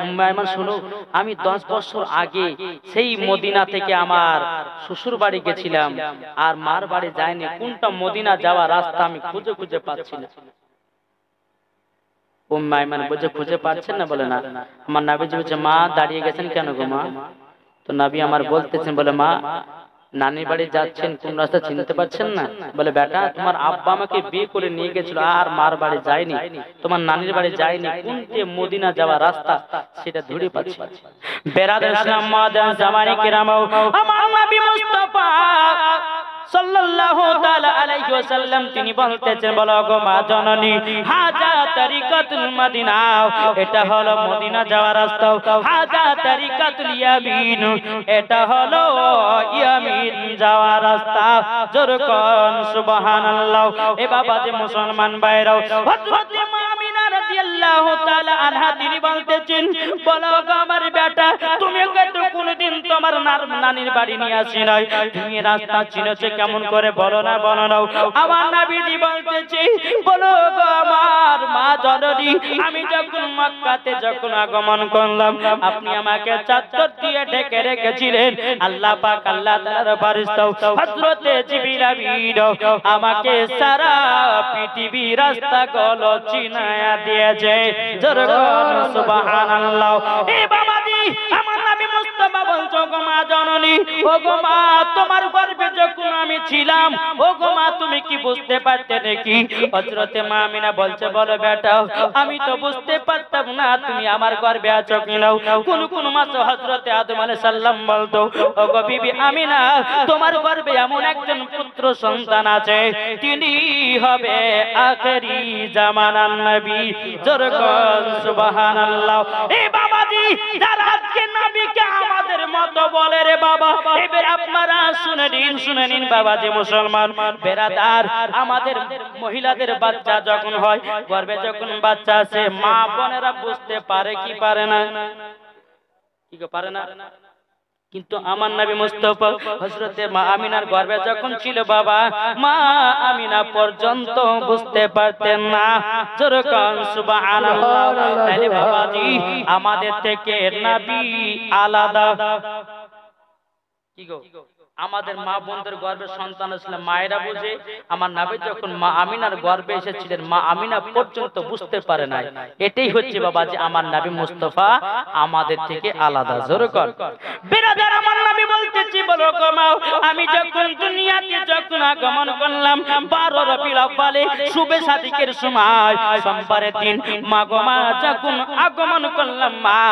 A: উম্মে আইমান শোনো, আমি 10 বছর আগে সেই মদিনা থেকে আমার শ্বশুর বাড়ি গেছিলাম, আর মার বাড়ি যাইনি, কোনটা মদিনা যাওয়ার রাস্তা আমি খুঁজে পাচ্ছি না। উম্মে আইমান বলছে, খুঁজে পাচ্ছেন না? বলে না। আমার নবীজি বলছে, মা দাঁড়িয়ে গেছেন কেন গো মা? তো নবী আমার বলতেছেন, বলে মা নানির বাড়ি যাচ্ছেন, কোন রাস্তা চিনতে পারছেন না? বলে বেটা তোমার আব্বা আমাকে বিয়ে করে নিয়ে গেছিল, আর মার বাড়ি যায়নি, তোমার নানির বাড়ি যায়নি, কোনটি মদিনা যাওয়ার রাস্তা সেটা ধরে পাচ্ছি। বেরাদার ইসলাম মাদান জামানি কিরাম, আমার নবী মুস্তাফা সাল্লাল্লাহু তাআলা আলাইহি ওয়াসাল্লাম তিনি বলতেছেন, বলো গো মা জননী, হাজা তরিকাতুল মদিনা, এটা হলো মদিনা যাওয়ার রাস্তা, হাজা তরিকাতুল ইয়ামিন, এটা হলো ইয়ামিন যাওয়ার রাস্তা। জোরে কোন সুবহানাল্লাহ। এ বাবা যে মুসলমান ভাইরাও, হযরত মা আমিনা রাদিয়াল্লাহু তাআলা আনহা তিনি বলতেছেন, বলো গো আমার বেটা, তুমি কত কোনদিন তোমার নানির বাড়ি নিয়ে আসি নাই, তুমি রাস্তা চিনেছো কেমন করে? বলো না। আমার নবীজি বলতেছে, বলো গো আমার মা জননী, আমি যখন মক্কাতে আগমন করলাম, আপনি আমাকে চাদর দিয়ে ঢেকে রেখেছিলেন, আল্লাহ পাক আল্লাহ তাআলার ফেরেশতা হযরতে জিবরিল আমিন আমাকে সারা পৃথিবী রাস্তা গুলো চিনায়া দিয়েছে। জোরে বলুন সুবহানাল্লাহ। এ বাবাজি আমার নবী মুস্তাফা বলছো, গো মা জননী, ও গো মা তোমার গর্ভে যখন আমি ছিলাম, ও গো মা তুমি কি বুঝতে পারতে নাকি? হযরতে মা আমিনা বলছে, বলো বেটা আমি তো বুঝতে পারতাম না তুমি আমার গর্ভে আছো কিনা। কোন মাসে হযরতে আদম আলাইহিস সালাম বলতো, ও গো বিবি আমিনা তোমার গর্ভে এমন একজন পুত্র সন্তান আছে, তিনি হবে আখেরি জামানার নবী। জোরে বল সুবহানাল্লাহ। এ বাবাজি যারা আজকে নবীকে আমাদের মত বলে রে বাবা, এবার আপনারা শুনে নিন বাবাজি মুসলমান বেরাদার, আমাদের মহিলাদের বাচ্চা যখন হয়, গর্ভে যখন বাচ্চা আছে, মা বোনেরা বুঝতে পারে কি পারে না? কি পারে না? কিন্তু আমার নবী মুস্তাফা হযরতে মা আমিনার গর্ভে যখন ছিল বাবা, মা আমিনা পর্যন্ত বুঝতে পারতেন না। জোরে কোন সুবহানাল্লাহ। তাহলে বাবাজি আমাদের থেকে নবী আলাদা। কি গো, আমাদের মা বোনদের গর্ভে সন্তান আসলে মায়েরা বুঝে, আমার নবী যখন মা আমিনার গর্ভে এসেছিলেন, মা আমিনা পর্যন্ত বুঝতে পারে নাই। এটাই হচ্ছে বাবা যে আমার নবী মুস্তাফা আমাদের থেকে আলাদা। জোরে কর বেরাদার, আমার নবী বলতেছি, বলো গো মা আমি যখন দুনিয়াতে আগমন করলাম 12 রবিউল আউয়ালে শুভে সাদিকের সময় সোমবারের দিন মা গো মা যখন আগমন করলাম মা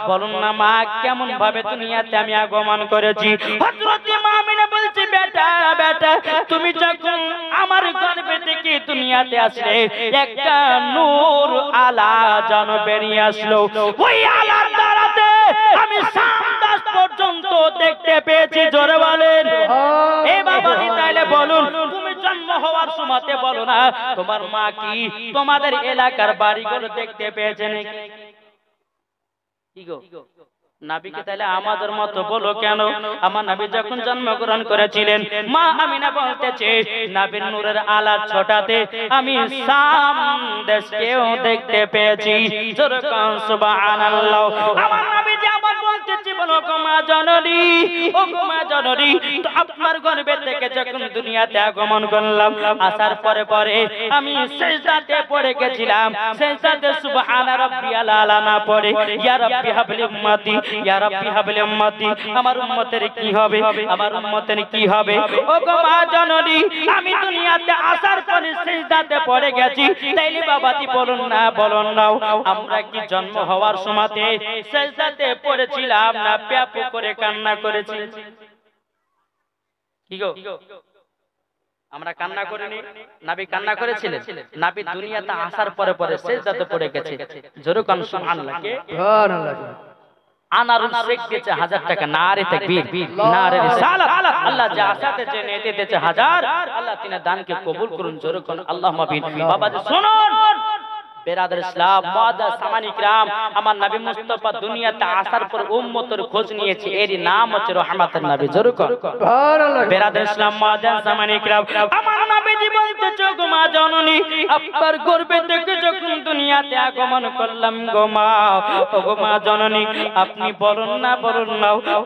A: বলুন না মা কেমন ভাবে দুনিয়াতে আমি আগমন করেছি হযরত মা আমিনা বলছি বেটা বেটা তুমি যখন আমার গর্ভে থেকে দুনিয়াতে আসলে একটা নূর আলা যেন বেরিয়ে আসলো ওই আলার দ্বারাতে আমি সামদাস পর্যন্ত দেখতে পেয়েছি জোরে বলেন এ বাবাজি তাইলে বলুন তুমি জন্ম হওয়ার সময়তে বলো না তোমার মা কি তোমাদের এলাকার বাড়িগুলো দেখতে পেয়েছে নাকি কি গো নবীকে তাহলে আমাদের মতো বলো কেন আমার নবী যখন জন্মগ্রহণ করেছিলেন মা আমিনা বলতেছে নবীর নূরের আলো ছটাতে আমি শাম দেশকেও দেখতে পেয়েছি জোরে কোন সুবহানাল্লাহ আমার নবী যে আমার বলতেছি বলো গো মা জননী ও গো মা জননী তো আপনার গর্ভে থেকে যখন দুনিয়াতে আগমন করলাম আসার পরে পরে আমি সিজদাতে পড়ে গেছিলাম সিজদাতে সুবহানা রাব্বিয়াল আলা না পড়ে ইয়া রাব্বি হাবলি উম্মতি ইয়া রাব্বি হাবলি উম্মতি আমার উম্মতের কি হবে আমার উম্মতের কি হবে ও গো মা জননী আমি দুনিয়াতে আসার পরে সিজদাতে পড়ে গেছি তাইলে বাবাজি বলুন না আমরা কি জন্ম হওয়ার সময়তে সিজদাতে পড়েছিলাম না ব্যাপ করে কান্না করেছি কি গো আমরা কান্না করিনি নবী কান্না করেছিলেন নবী দুনিয়াতে আসার পরে পরে সিজদাতে পড়ে গেছে জোরে কোন সুবহানাল্লাহ কে সুবহানাল্লাহ আনারুল শেখ দিয়েছে 1000 টাকা নারে তাকবীর নারে রিসালাত আল্লাহ যা আসাতে জেনে দিতেছে 1000 আল্লাহ তিনার দানকে কবুল করুন জোরে কোন আল্লাহুম্মা আমিন বাবাজি শুনুন বেরাদার ইসলাম মুআদ্দাস সামানি کرام আমার নবী মুস্তাফা দুনিয়াতে আসার পর উম্মতের খোঁজ নিয়েছে এর নাম হচ্ছে রহমাতুন নবী জোরে কোন সুবহানাল্লাহ বেরাদার ইসলাম মুআদ্দাস সামানি کرام আমার নবীজি বলতেছে গো মা জননী আপনার গর্ভে থেকে যখন দুনিয়াতে আগমন করলাম গো মা ও গো মা জননী আপনি বলুন না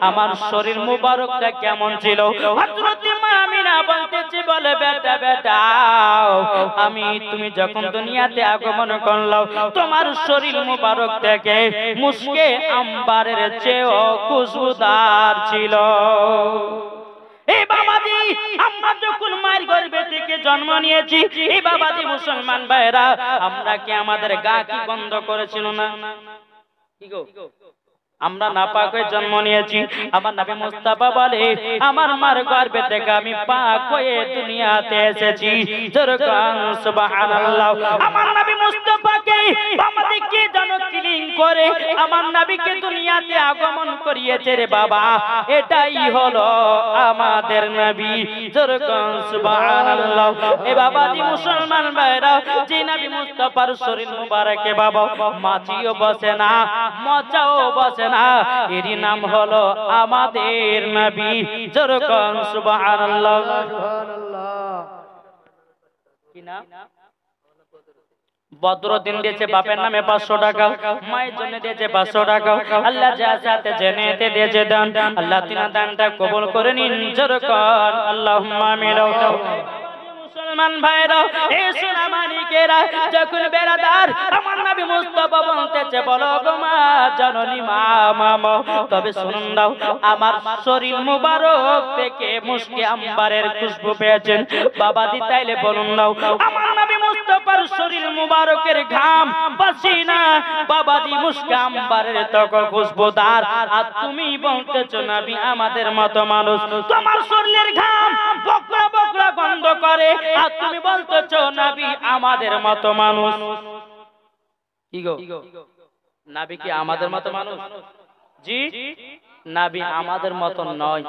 A: আমার শরীর মুবারকটা কেমন ছিল হযরত মা আমিনা বলতেছে বলে বেটা বেটা আমি তুমি যখন দুনিয়াতে আগমন করলাম তোমার শরীর মুবারক থেকে মুশকে আম্বারের চেয়েও খুশবুদার ছিল এই বাবাজি আমরা যখন মায়ের গর্ভে থেকে জন্ম নিয়েছি এই বাবাজি মুসলমান ভাইরা আমরা কি আমাদের গা কি বন্ধ করেছিল না কি গো আমরা নাপাক হয়ে জন্ম নিয়েছি আমার নবী মুস্তাফা বলে আমার মার গর্ভে থেকে আমি পাক হয়ে দুনিয়াতে এসেছি জোরে কোন সুবহানাল্লাহ আমার নবী মুস্তাফাকে আমাদেরকে জানো ক্লিন করে আমার নবীকে দুনিয়াতে আগমন করিয়েছে রে বাবা এটাই হলো আমাদের নবী জোরে কোন সুবহানাল্লাহ এ বাবাজি মুসলমান ভাইরা যে নবী মুস্তাফার শরীর মুবারকে বাবা মাছিও বসে না মচাও বসে না এর নাম হলো আমাদের নবী জোরে কোন সুবহানাল্লাহ সুবহানাল্লাহ কি নাম বদরুদ্দিন দিয়েছে বাপের নামে 500 টাকা মায়ের জন্য দিয়েছে 500 টাকা আল্লাহ যা সাথে জেনেতে দিয়েছে দান আল্লাহ তিনা দানটা কবুল করে নিন জোরে কোন আল্লাহুম্মা আমিন মুসলমান ভাইরা এ সোনা মানিকেরা যখন বেরাদার আমার নবী মুস্তাফা বলতেছে বলো গো মা জননী মা তবে শুনুন দাও আমার শরীর মুবারক থেকে মুশকে আম্বারের খুশবু পেয়েছেন বাবাজি তাইলে বলুন দাও আমার নবী মুস্তাফার শরীর মুবারকের ঘাম পাসিনা বাবাজি মুশকে আম্বারের তক খুশবুদার আর তুমি বলতেছো নবী আমাদের মত মানুষ তোমার শরীরের ঘাম বকরা বকরা গন্ধ করে আর তুমি বলতেছো নবী আমাদের মত মানুষ কি গো নবী কি আমাদের মত মানুষ জি নবী আমাদের মত নয়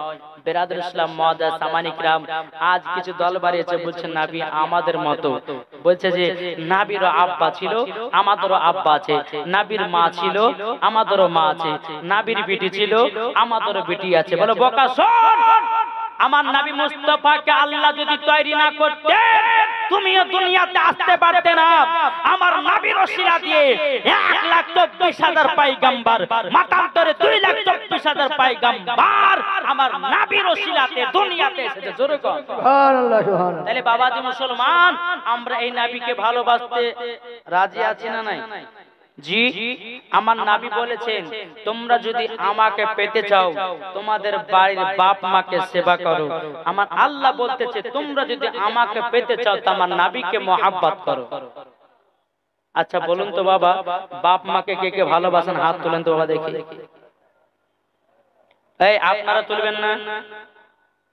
A: বেরাদার ইসলাম মুআদ্দাস সামানি کرام আজ কিছু দল বাড়িয়েছে বলছে নবী আমাদের মত বলছে যে নবীরও আব্বা ছিল আমাদেরও আব্বা আছে নবীর মা ছিল আমাদেরও মা আছে নবীর বিটি ছিল আমাদেরও বিটি আছে বলে বোকা শোন আমার নবী মুস্তাফাকে আল্লাহ যদি তৈরি না করতেন তুমিও দুনিয়াতে আসতে পারতে না আমার নবীর ওসিলা দিয়ে 1,24,000 পয়গম্বর মাতান্তরে 2,24,000 পয়গম্বর আমার নবীর ওসিলাতে দুনিয়াতে এসেছে জোরে কর সুবহানাল্লাহ সুবহানাল্লাহ তাহলে বাবাজি মুসলমান আমরা এই নবীকে ভালোবাসতে রাজি আছি না নাই জি, আমার নবী বলেছেন তোমরা যদি আমাকে পেতে চাও তোমাদের বাড়ির বাপ মাকে সেবা করো। আমার আল্লাহ বলতেছে তোমরা যদি আমাকে পেতে চাও তো আমার নবীকে মহব্বত করো। আচ্ছা বলুন তো বাবা, বাপ মাকে কে কে ভালোবাসেন? হাত তুলেন তো বাবা দেখি। এই আপনারা তুলবেন না?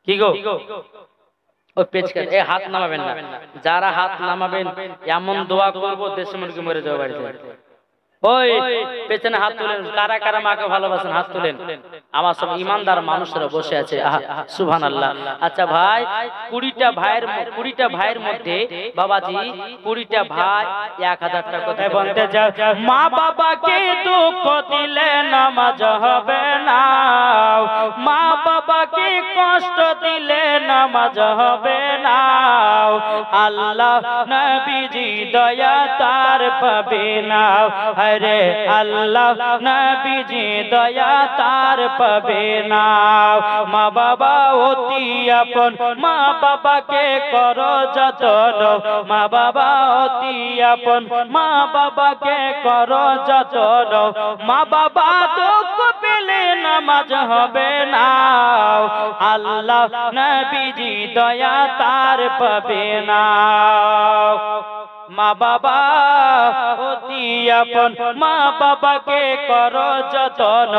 A: কি গো ওই পেছকার এই হাত নামাবেন না। যারা হাত নামাবেন এমন দোয়া করবো দেশে মুরগি মরে যাওয়া বাড়িতে। ওই পেছনে হাত তুলেন, কারা কারা মাকে ভালোবাসেন হাত তুলেন। আমার সব ইমানদার মানুষরা বসে আছে, সুবহানাল্লাহ। আচ্ছা ভাই, 20টা ভাইয়ের মধ্যে বাবাজি 20টা ভাই 1000 টাকা কথা বলতে যাও। মা বাবাকে দুঃখ দিলে নামাজ হবে না, মা বাবাকে কষ্ট দিলে নামাজ হবে না। আল্লাহ নবীজি দয়া তার পাবে না, হরে আল্লাহ নবীজি দয়া তার পাবে না। মা বাবা অতি আপন, মা বাবাকে করো যতন, মা বাবা অতি আপন, মা বাবাকে করো যতন। মা বাবা দুঃখ পেলে নামাজ হবে না, আল্লাহ নবীজি দয়া তার পাবে না। মা বাবা অতি আপন, মা বাবাকে করো যতন,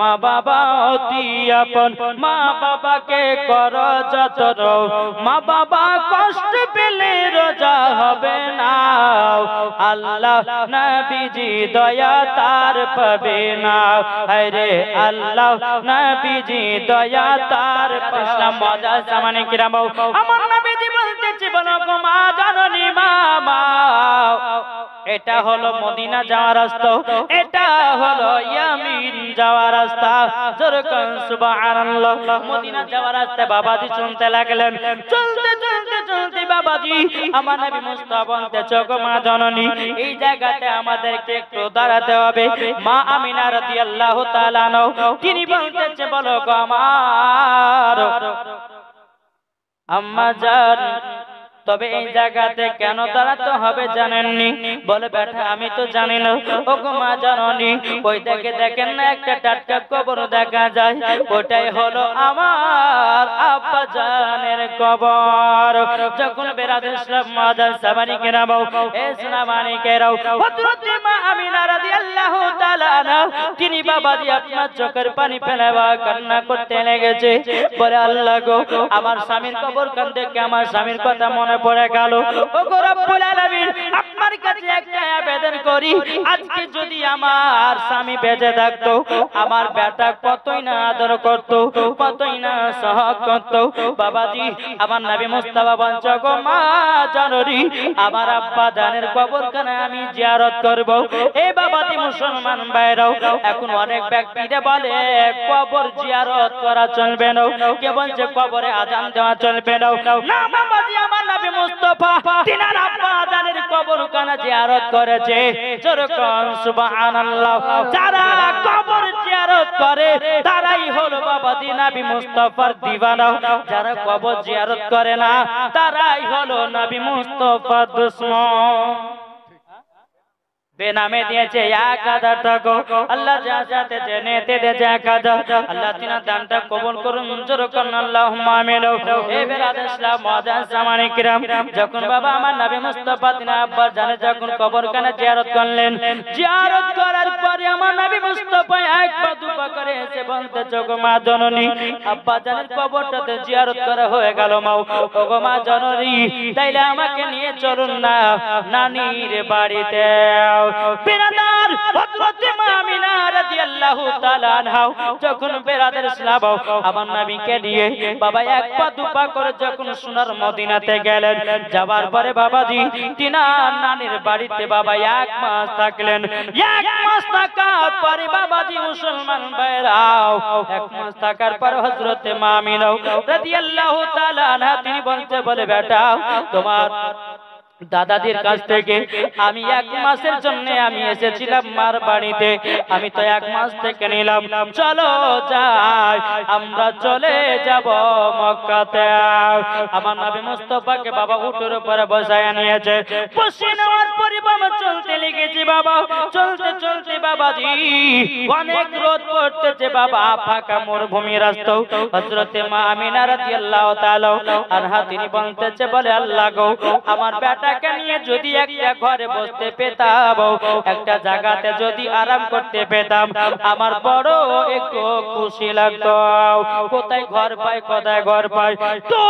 A: মা বাবা অতি আপন, মা বাবাকে করো যতন। মা বাবা কষ্ট পেলে রোজা হবে না, আল্লাহ নবীজি দয়া তার পাবে না, হরে আল্লাহ নবীজি দয়া তার পাবে না। মজা সামানে কিরাম আমার নবীজি বলতেছে বলো গো মা জননী মা, এটা হলো মদিনা যাওয়ার রাস্তা, এটা হলো ইয়ামিন যাওয়ার রাস্তা। জোরে কোন সুবহানাল্লাহ। মদিনা যাওয়ার রাস্তা বাবাজি চলতে লাগলেন। চলতে চলতে চলতে বাবাজি আমার নবী মুস্তাফা বলতেছে গো মা জননী, এই জায়গাতে আমাদেরকে একটু দাঁড়াতে হবে। মা আমিনা রাদিয়াল্লাহু তাআলা আনহা তিনি বলতেছে বলো গো আমার আম্মা জান, তবে এই জায়গাতে কেন দাঁড়াতে হবে জানেননি? বলে বেটা আমি তো জানি না। ও গো মা জননী, ওই দিকে দেখেন না একটা টাটকা কবর দেখা যায়, ওটাই হলো আমার আব্বা জানের কবর। যখন বেরাদের সব মাদার সামানি কেরাম ইসলামানি কেরাও হযরত মা আমিনা রাদিয়াল্লাহু তাআলা আনহা তিনি বাবাজি আপনার চোখের পানি ফেলেবা কান্না করতে লেগেছে। বলে আল্লাহ গো, আমার স্বামীর কবর কান দেখে আমার স্বামীর কথা মনে পড়ে গেল। ও গো রব্বুল আলামিন, আপনার কাছে একটা আবেদন করি, আজকে যদি আমার স্বামী বেঁচে থাকতো আমার বেটা কতই না আদর করত, কতই না সহগ করত। বাবাজি আমার নবী মুস্তাফা বলছে গো মা জননী, আমার আব্বা জানের কবরখানা আমি জিয়ারত করব। এই বাবাজি মুসলমান ভাইরাও এখন অনেক ব্যক্তিরা বলে কবর জিয়ারত করা চলবে না, কে বলছে কবরে আজান দেওয়া চলবে না। না বাবাজি, আমার নবী মুস্তাফা তিনার আব্বা জানের কবরখানা জিয়ারত করেছে। জোরে কোন সুবহানাল্লাহ। যারা কবর জিয়ারত করে তারাই হলো বাবাজি নবী মুস্তাফার দিওয়ানা, যারা কবর জিয়ারত করে না তারাই হলো নবী মুস্তাফার দুশমন। বেনামে দিয়েছে 1000 টাকা, আল্লাহ যা যাতে জেনেতে দিয়েছে 1000। আল্লাহ তিনা দানটা কবুল করুন। জোরে করুন আল্লাহুম্মা আমিন। এই বেরাদার ইসলাম মুআজ্জাজ জামানে কিরাম, যখন বাবা আমার নবী মুস্তাফা তিনা আব্বা জানে যখন কবরখানা জিয়ারত করলেন, জিয়ারত করার পরে আমার নবী মুস্তাফা একবার দুপা করে এসে বলতে গো মা জননী, আব্বা জানের কবরটাতে জিয়ারত করা হয়ে গেল মা, ও গো মা জননী তাইলে আমাকে নিয়ে চলুন না নানির বাড়িতে। বেরাদার হযরত মা আমিনা রাদিয়াল্লাহু তাআলা আনহা যখন বেরাদার ইসলাম আমার নবীকে নিয়ে বাবা এক পা দুপা করে যখন সোনার মদিনাতে গেলেন, যাবার পরে বাবাজি তিনার নানির বাড়িতে বাবা 1 মাস থাকলেন। 1 মাস থাকার পরে বাবাজি মুসলমান ভাইরাও 1 মাস থাকার পর হযরত মা আমিনা রাদিয়াল্লাহু তাআলা আনহা তিনি বলতে বলে বেটা তোমার দাদাদের কাছ থেকে আমি 1 মাসের জন্য আমি এসেছিলাম মার বাড়িতে। আমি তো 1 মাস থেকে নিলাম, চলো যাই, আমরা চলে যাব মক্কাতে। আমার নবী মুস্তাফাকে বাবা উটের উপরে বসায় নিয়েছে। বসে নেওয়ার পরে বাবা চলতে লেগেছে। বাবা চলতে চলতে বাবাজি অনেক রোদ পড়তেছে বাবা, ফাঁকা মরুভূমি রাস্তা। হযরতে মা আমিনা রাদিয়াল্লাহু তাআলা আনহা তিনি বলতেছে, বলে আল্লাহ গো, আমার বেটাকে নিয়ে যদি একটা ঘরে বসতে পেতাম, একটা জায়গাতে যদি আরাম করতে পেতাম, আমার বড় একটু খুশি লাগতো। কোথায় ঘর পাই, কোথায় ঘর পাই, তো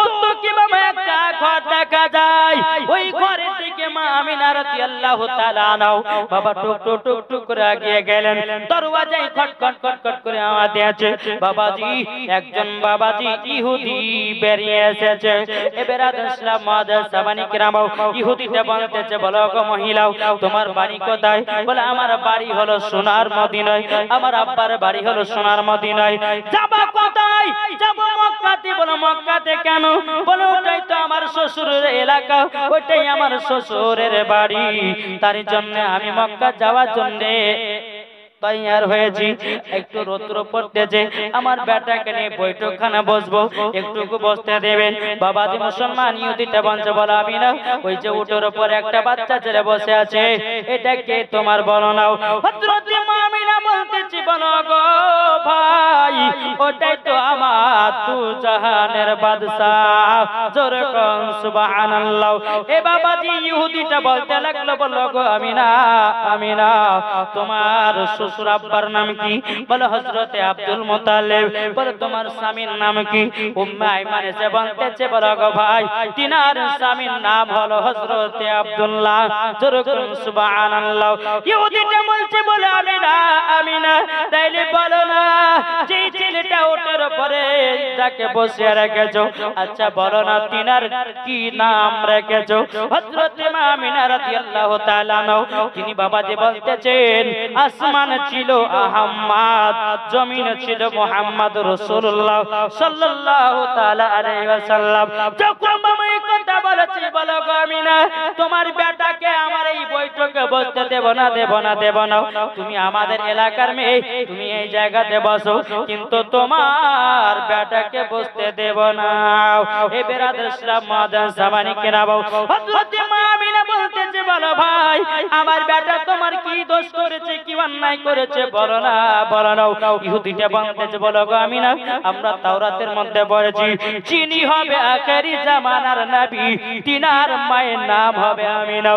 A: কি বাবা একটা ঘর দেখা যায়। ওই ঘরের দিকে মা আমিনা রাদিয়াল্লাহু তাআলা আনহা বাবা টুক টুক টুক টুক করে এগিয়ে গেলেন। দরওয়াজায় খটখট খটখট করে আওয়াজ দিয়েছে। বাবাজি একজন বাবাজি ইহুদি বেরিয়ে এসেছে। এবার ইসলাম মাদার সাবানি কিরাম ইহুদিটা বলতেছে, বলো গো মহিলা, তোমার বাড়ি কোথায়? বলে আমার বাড়ি হলো সোনার মদিনায়, আমার আব্বার বাড়ি হলো সোনার মদিনায়। যাবা কোথায়? যাব মক্কাতে। বলো মক্কাতে কেন? বলে ওটাই তো আমার শ্বশুরের এলাকা, ওইটাই আমার শ্বশুরের বাড়ি, তার জন্য আমি মক্কা যাওয়ার জন্য তৈয়ার হয়েছি। একটু রৌদ্র পড়তেছে, আমার বেটাকে নিয়ে বৈঠকখানা বসবো, একটুকু বসতে দেবেন। বাবাজি মুসলমান ইহুদিটা বলছে, বলো আমি না, ওই যে উটের উপর একটা বাচ্চা ছেলে বসে আছে, এটা কে তোমার? বলো নাও। হযরতে মা আমিনা বলতেছি, বলো গো ভাই, ওটাই তো আমার দু জাহানের বাদশা। জোরে কোন সুবহানাল্লাহ। এ বাবাজি ইহুদিটা বলতে লাগলো, বলো গো আমিনা, আমিনা তোমার শ্বশুর আব্বার নাম কি? বলে হযরতে আব্দুল মুত্তালিব। বলে তোমার স্বামীর নাম কি? উম্মে আইমান এসে বলতেছে, বলো গো ভাই, তিনার স্বামীর নাম হলো হযরতে আব্দুল্লাহ। জোরে কোন সুবহানাল্লাহ। ইহুদিটা বলছে, বলে আমিনা, আমিনা তাইলে বলো না, যে ছেলেটা ওটার উপরে যাকে বসিয়ে রেখেছো, আচ্ছা বলো না তিনার কি নাম রেখেছো? হযরতে মা আমিনা রাদিয়াল্লাহু তাআলা আনহা তিনি বাবাজি বলতেছেন, আসমান ছিল আহমদ, জমিন ছিল মুহাম্মদ রাসূলুল্লাহ সাল্লাল্লাহু তাআলা আলাইহি ওয়াসাল্লাম। যখন বাবা এই কথা বলেছি, বলো গো আমিনা, তোমার বেটাকে আমার এই বৈঠকে বসতে দেব না, দেব না, দেব না। তুমি আমাদের এলাকার মেয়ে, তুমি এই জায়গাতে বসো, কিন্তু তোমার বেটাকে বসতে দেব না। এই বেরাদার ইসলাম মাদান সামানি কেনাবো। হযরতে মা আমিনা বলতেছে, বলো ভাই, আমার বেটা তোমার কি দোষ করেছে, কি অন্যায় করেছে, বলো না, বলো না। ইহুদিটা বলতেছে, বলো গো আমিনা, আমরা তাওরাতের মধ্যে পড়েছি, যিনি হবে আখেরি জামানার নবী, তিনার মায়ের নাম হবে আমিনা,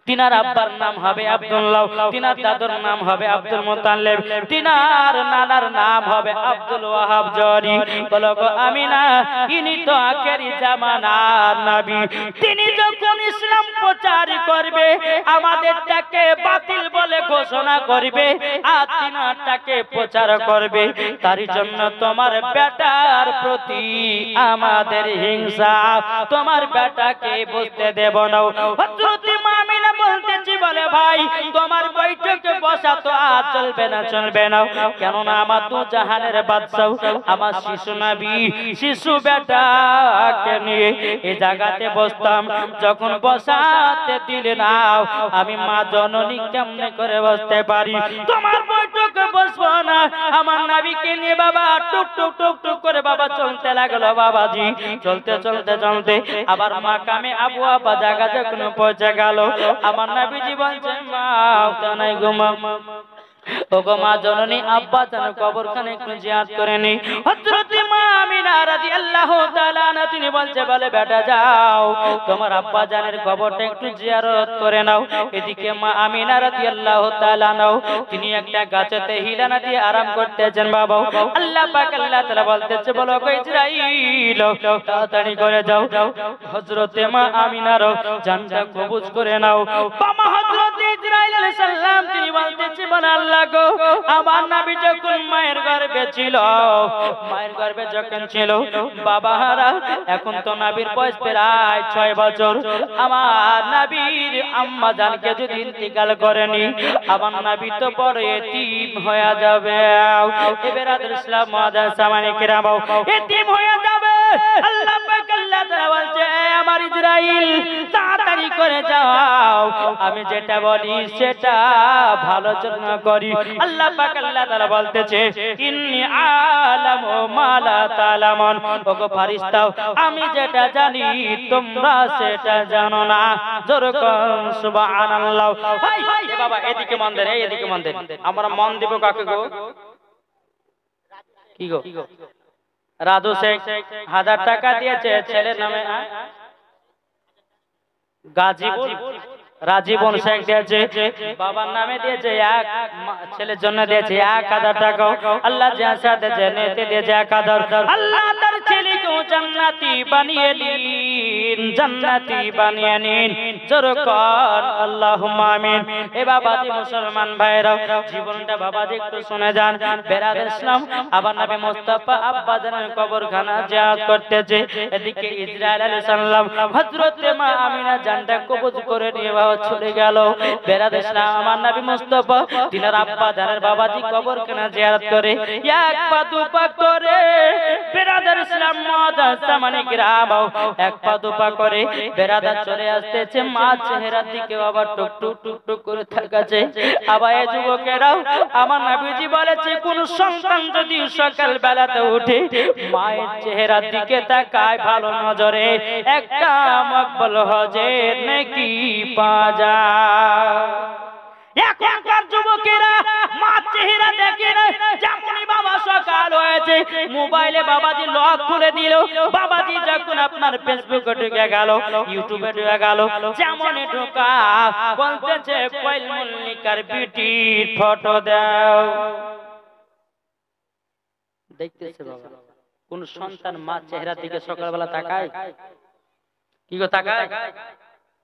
A: তিনার আব্বার নাম হবে আব্দুল্লাহ, তিনার দাদুর নাম হবে আব্দুল মুত্তালিব, তিনার নানার নাম হবে আব্দুল ওয়াহাব জরি। বলো গো আমিনা, ইনি তো আখেরি জামানার নবী, তিনি যখন ইসলাম প্রচার করবে, আমাদেরটাকে বাতিল বলে ঘোষণা করবে, আর তিনারটাকে প্রচার করবে, তার জন্য তোমার বেটার প্রতি আমাদের হিংসা, তোমার বেটাকে বুঝতে দেব না। হযরতে মা আমিনা বলতেছি, বলে ভাই, তোমার বৈঠকে বসা তো আর চলবে না, চলবে না। কেননা আমার দু জাহানের বাদশা, আমার শিশু নবী, শিশু বেটাকে নিয়ে এই জায়গাতে বসতাম, যখন বসাতে দিলে না, আমি মা জননী কেমনে করে বসতে পারি? তোমার বৈঠকে বসবো না। আমার নবীকে নিয়ে বাবা টুক টুক টুক টুক করে বাবা চলতে লাগলো। বাবাজি চলতে চলতে চলতে আবার মাকামে আবু আবা জায়গা যখন পৌঁছে গেল, আমার নবীজি বলছেন, মা নাই ঘুমা, ওগো মা জননী, আব্বা জান কবরখানে একটু জিয়ারত করে নি। হযরতে মা আমিনা রাদিয়াল্লাহু তাআলা আনহা তিনি বলছে, বলে বেটা যাও, তোমার আব্বা জানের কবরটা একটু জিয়ারত করে নাও। এদিকে মা আমিনা রাদিয়াল্লাহু তাআলা আনহা তিনি একটা গাছেতে হিলানা দিয়ে আরাম করতেছেন। বাবা আল্লাহ পাক আল্লাহ তাআলা বলতেছে, বলো গো ইসরাঈল, তাড়াতাড়ি করে যাও, হযরতে মা আমিনার জানটা কবজ করে নাও। বাবা হযরতে ইসরাঈল আলাইহিস সালাম তিনি বলতেছে, বলে আল্লাহ গো, আমার নবী যখন মায়ের গর্ভে ছিল, মায়ের গর্ভে যখন ছিল বাবারা, এখন তো নবীর বয়স প্রায় 6 বছর, আমার নবীর আম্মা জানকে যদি ইন্তিকাল করেনি, আমার নবী তো বড় এতিম হয়ে যাবে। এবেরাদের ইসলাম মাদার সামানি কিরাম এতিম হয়ে যাবে। আল্লাহ পাক আল্লাহ তাআলা বলছে, আমার ইসরাইল তাড়াতাড়ি করে যাও, আমি যেটা বলি সেটা ভালো জন্য করি। আল্লাহ পাক আল্লাহ তাআলা বলতেছে ইন্নী আলামু মা লা তা'লামুন, ওগো ফেরেশতা আমি যেটা জানি তোমরা সেটা জানো না। জোরে কোন সুবহানাল্লাহ। এ বাবা এদিকে মন দেন, এদিকে মন দেন। আমরা মন দিব কাকে গো? কি গো? রাধু শেখ 1000 টাকা দিয়েছে ছেলের নামে। গাজীপুর রাজীবন শেখ দিয়েছে বাবার নামে দিয়েছে, এক ছেলের জন্য দিয়েছে 1000 টাকা। আল্লাহ জাযা জান্নাতে দিয়েছে 1000। আল্লাহ তার ছেলেকে জান্নাতি বানিয়ে নিন, জান্নাতি বানিয়ে নিন। জোরে কর আল্লাহুম্মা আমিন। এ বাবাজি মুসলমান ভাইরা জীবনটা বাবাজি একটু শুনে যান। বেরাদার ইসলাম আবার নবী মুস্তাফা আব্বা জানের কবরখানা জিয়ারত করতেছে, এদিকে ইসরাইল আলাইহিস সালাম হযরত মা আমিনা জানটা কবজ করে নিয়ে চলে গেল। বেরাদার ইসলাম আমার নবী মুস্তাফা তিনার আব্বা জানের বাবাজি কবরখানা জিয়ারত করে এক পা দু পা করে। বেরাদার ইসলাম মাদার সামানে গ্রাম এক পা দু পা করে বেরাদার চলে আসতেছে মা চেহারার দিকে বাবা টুক টুক টুক টুক করে থাকাছে। আবার এই যুবকেরাও আমার নবীজি বলেছে কোন সন্তান যদি সকাল বেলাতে উঠে মায়ের চেহারার দিকে তাকায় ভালো নজরে, একটা মকবুল হজের নেকি পাওয়া যায়। এখনকার যুবকেরা মা চেহারা দেখে না, যেমনই বাবা সকাল হয়েছে মোবাইলে বাবাজি লক খুলে দিল, বাবাজি যখন আপনার ফেসবুকে ঢুকে গেল, ইউটিউবে ঢুকে গেল, যেমনই ঢোকা বলতেছে কোয়েল মল্লিকার বিটির ফটো দাও। দেখতেছে বাবা কোন সন্তান মা চেহারা দিকে সকালবেলা তাকায়? কি গো তাকায়?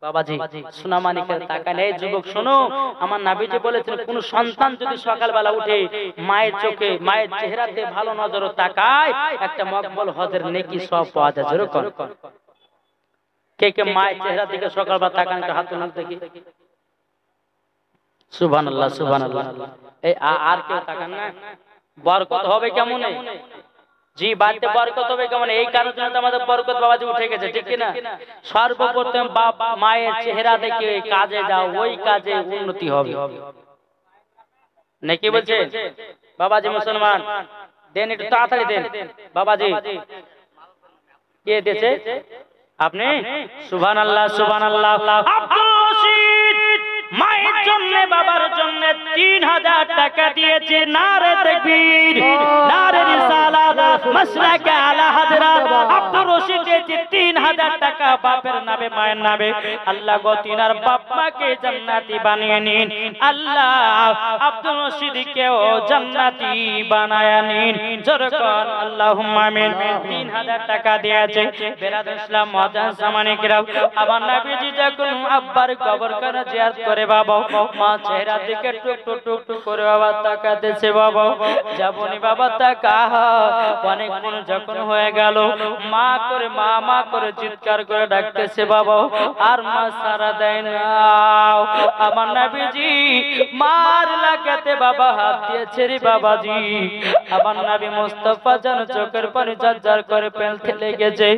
A: বাবাজি সোনামানিকের তাকায়। এই যুবক শোনো, আমার নবীজি বলেছেন কোন সন্তান যদি সকালবেলা উঠে মায়ের চোখে মায়ের চেহারাতে ভালো নজরে তাকায় একটা মকবুল হজের নেকি সব পাওয়া যায়। জোরে কর। কে কে মায়ের চেহারা দিকে সকালবেলা তাকান একটু হাত তুলে দেখি। সুবহানাল্লাহ সুবহানাল্লাহ। এই আর কেউ তাকান না? বরকত হবে কেমন? জি বাড়িতে বরকত হবে কেমন? এই কারণে তো আমাদের বরকত বাবাজি উঠে গেছে, ঠিক কি না? সর্বপ্রথম বাপ মায়ের চেহারা দেখে কাজে যাও, ওই কাজে উন্নতি হবে। নাকি বলছে বাবাজি মুসলমান? দেন একটু তাড়াতাড়ি দেন বাবাজি। কে দিয়েছে? আপনি? সুবহানাল্লাহ সুবহানাল্লাহ। আব্দুল রশিদ মায়ের জন্য বাবার জন্য 3000 টাকা দিয়েছে। নারে তাকবীর, নারে রিসালাত, মাসলাকে আলা হযরত। আব্দুল রশিদ দিয়েছে 3000 টাকা বাপের নামে মায়ের নামে। আল্লাহ গো তিনার বাপ মাকে জান্নাতি বানিয়ে নিন। আল্লাহ আব্দুল রশিদকেও জান্নাতি বানায়া নিন। জোরে কর আল্লাহুম্মা আমিন। 3000 টাকা দিয়েছে। বেরাদার ইসলাম মুআজ্জাজ জামানিকেরাও আমার নবীজি যখন আব্বার কবরখানা জিয়ারত করে বাবা মা চেহারা দিকে টুক টুক টুক টুক করে বাবা তাকাতেছে। বাবা যাবনি বাবা তাকা। অনেকক্ষণ যখন হয়ে গেল মা করে মা মা করে চিৎকার করে ডাকতেছে বাবা, আর মা সারা দেয় না। আমার নবীজি মার লাগাতে বাবা হাত দিয়েছে রে বাবাজি। আমার নবী মুস্তাফা যেন চোখের পানি ঝরঝর করে ফেলতে লেগেছে।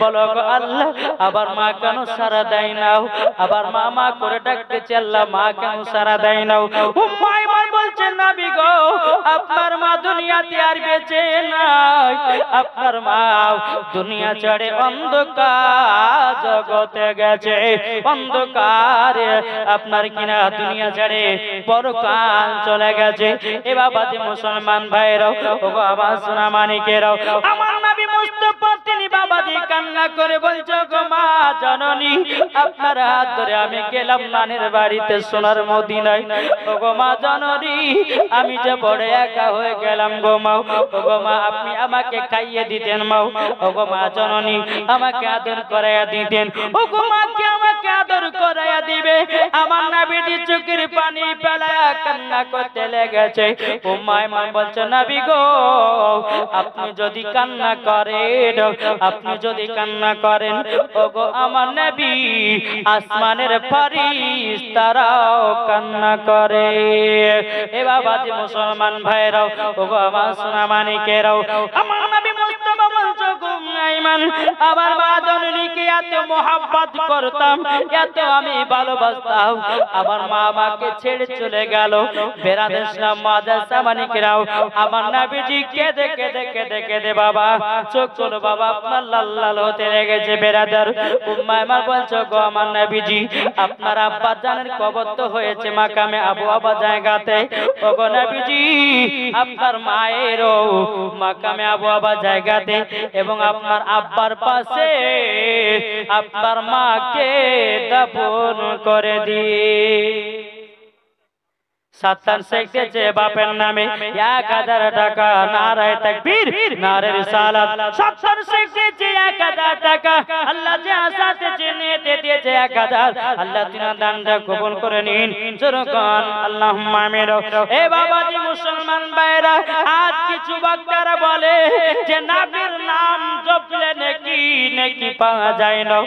A: বলো গো আল্লাহ আবার মা কেন সারা দেয় না? আবার মা মা করে ডাকতেছে, আল্লাহ মা কেন সারা দেয় না? উম্মাইমান বলছেন নবী গো আপনার মা দুনিয়াতে আর বেঁচে নাই। আপনার মা দুনিয়া ছেড়ে অন্ধকার জগতে গেছে। অন্ধকারে আপনার কিনা দুনিয়া ছেড়ে পরকাল চলে গেছে। এ বাবাজি মুসলমান ভাইরাও ও বাবা সোনামানিকেরাও আমার নবী মুস্তাফা তিনি বাবাজি কান্না করে বলছো গো মা জননী আপনার হাত ধরে আমি গেলাম নানের বাড়িতে সোনার মদিনায়। ও গো মা জননী আমি যে বড় একা হয়ে গেলাম গো মা। ও গো মা আপনি আমাকে খাইয়ে দিতেন মা। ও গো মা জননী আমাকে আদর করাইয়া দিতেন। ও গো মা কে আমাকে আদর করাইয়া দিবে? আমার নবীজি চোখের পানি ফেলায়া কান্না করতে লেগেছে। ও মায়মান বলছে নবী গো আপনি যদি কান্না করেন, আপনি যদি কান্না করেন ও গো আমার নবী আসমানের ফেরেশতারাও কান্না করে। এ বাবাজি মুসলমান ভাইরাও ও গো আমার সোনামানিকেরাও আমার নবী মুস্তাফা বলছো গো মাইমান আমার মা জননীকে এত মোহাব্বত করতাম, এত আমি ভালোবাসতাম, আমার মা আমাকে ছেড়ে চলে গেল। বেরাদের ইসলাম মাদ্রাসা মানিকরাও, আমার নবীজি কেঁদে কেঁদে কেঁদে কেঁদে বাবা চোখ চলো বাবা আপনার লাল লাল হতে লেগেছে। বেরাদার উম্মা আমার বলছো গো আমার নবীজি আপনার আব্বা জানের কবর তো হয়েছে মাকামে আবু আবা জায়গাতে, ও গো নবীজি আপনার মায়েরও মাকামে আবু আবা জায়গাতে, এবং আপনার আব্বার পাশে আপনার মাকে দাফন করে দিয়ে সাতান শেখেছে বাপের নামে 1000 টাকা। নারায়ে তাকবীর, নারে রিসালাত। সাতান শেখেছে 1000 টাকা। আল্লাহ যে আসাতে জেনেতে দিয়েছে 1000, আল্লাহ তিনার দানটা কবুল করে নিন। জোরকান আল্লাহুম্মা আমিন। এ বাবাজি মুসলমান ভাইরা, আজ কিছু বক্তারা বলে যে নবীর নাম জপলে নাকি নেকি পাওয়া যায় না।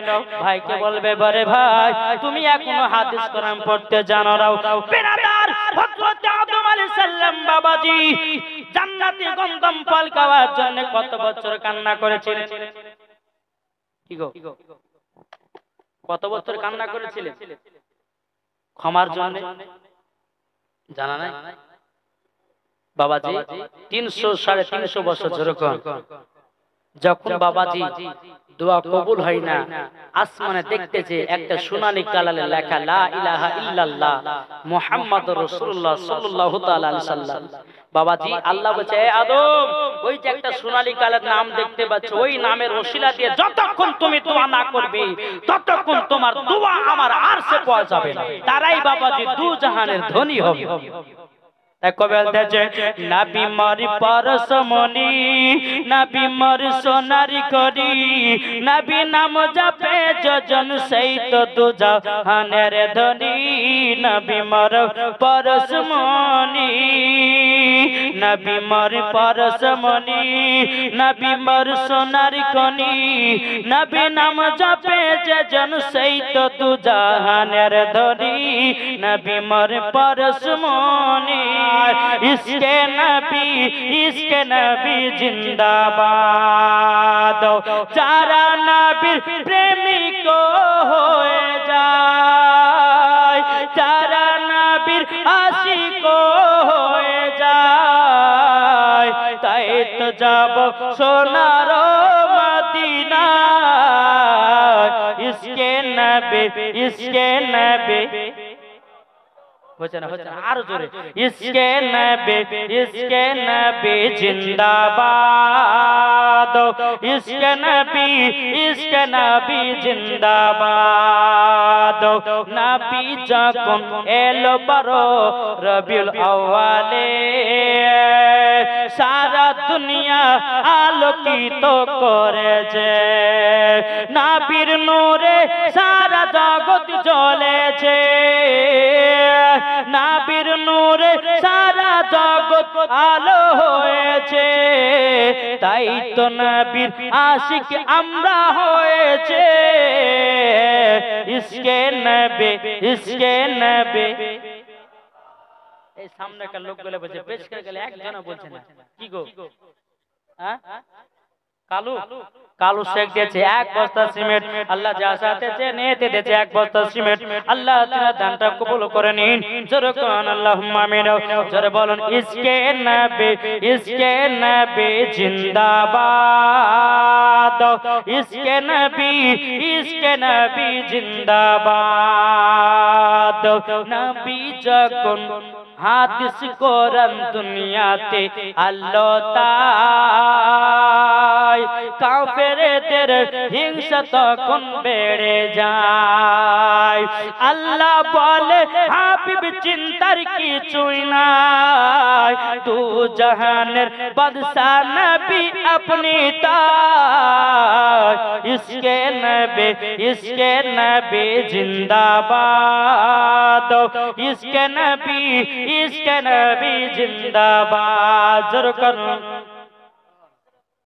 A: ভাইকে বলবে বরে ভাই তুমি এখনো হাদিস কোরআন পড়তে জানো না। বিরাদার হযরত আদম আলাইহিস সালাম বাবাজি জান্নাতি গন্ধম ফল খাওয়ার জন্য কত বছর কান্না করেছিলেন? কি গো কত বছর কান্না করেছিলেন ক্ষমার জন্য? জানা নাই বাবাজি? 300-350 বছর যেরকম যখন বাবাজি দোয়া কবুল হয় না, আসমানে দেখতেছে একটা সোনালী কালারে লেখা লা ইলাহা ইল্লাল্লাহ মুহাম্মাদুর রাসূলুল্লাহ সাল্লাল্লাহু তাআলা আলাইহি সাল্লাম। বাবাজি আল্লাহ বলছে এ আদম ওই যে একটা সোনালী কালার নাম দেখতে পাচ্ছ, ওই নামের ওসিলা দিয়ে যতক্ষণ তুমি দোয়া না করবে ততক্ষণ তোমার দোয়া আমার আরশে পৌঁছাবে না। তারাই বাবাজি দু জাহানের ধনী হবে। নবী মরি পরশমণি, নবী মরি সোনারি করি, নবী নাম জপে যজন সেই তো দু জাহানের ধনী। নবী মর পরশমণি, নবী মর পরশমণি, নবী মর সোনারি কনি, নবী নাম জপে যজন সেই তো দু জাহানের ধনী। নবী মর পরশমণি, ইসকে নবী জিন্দাবাদ। যারা নবীর প্রেমিক হয়ে যায়, যারা নবীর আশিক হয়ে যায়, তাই তো যাব সোনার মদিনা। ইসকে নবী আরো জোরে, ইসকে নবী জিন্দাবাদ, ইসকে নবী জিন্দাবাদ। নবী যখন এলো বারো রবিউল আউয়ালে, সারা দুনিয়া আলোকিত করেছে। নবীর নূরে সারা জগৎ জ্বলেছে, নবীর নূরে সারা জগৎ আলো হয়েছে। তাই তো নবীর আশিক আমরা হয়েছে। ইসকে নবী। এই সামনেকার লোকগুলো বলছে, পেশ করে গেলে একজন বলছে না। কি গো হ্যাঁ কালু শেখ দিয়েছে 1 বস্তা সিমেন্ট। আল্লাহ যা সাথে নিতে দিয়েছে 1 বস্তা সিমেন্ট। আল্লাহ তাআলা দানটা কবুল করে নিন। জোরে কোন আল্লাহুম্মা আমিন। জোরে বলুন ইসকে নবী জিন্দাবাদ, ইসকে নবী জিন্দাবাদ। নবী যখন হাদিস কোরআন দুনিয়াতে আল্লাহ তাই, কাফেরদের হিংসা তখন বেড়ে যায়। আল্লাহ বলে হাবিব চিন্তার কিছুই নাই, দু জাহানের বাদশা নবী আপনি তাই। ইসকে নবী জিন্দাবাদ, ইসকে নবী জিন্দাবাদ। জোর করুন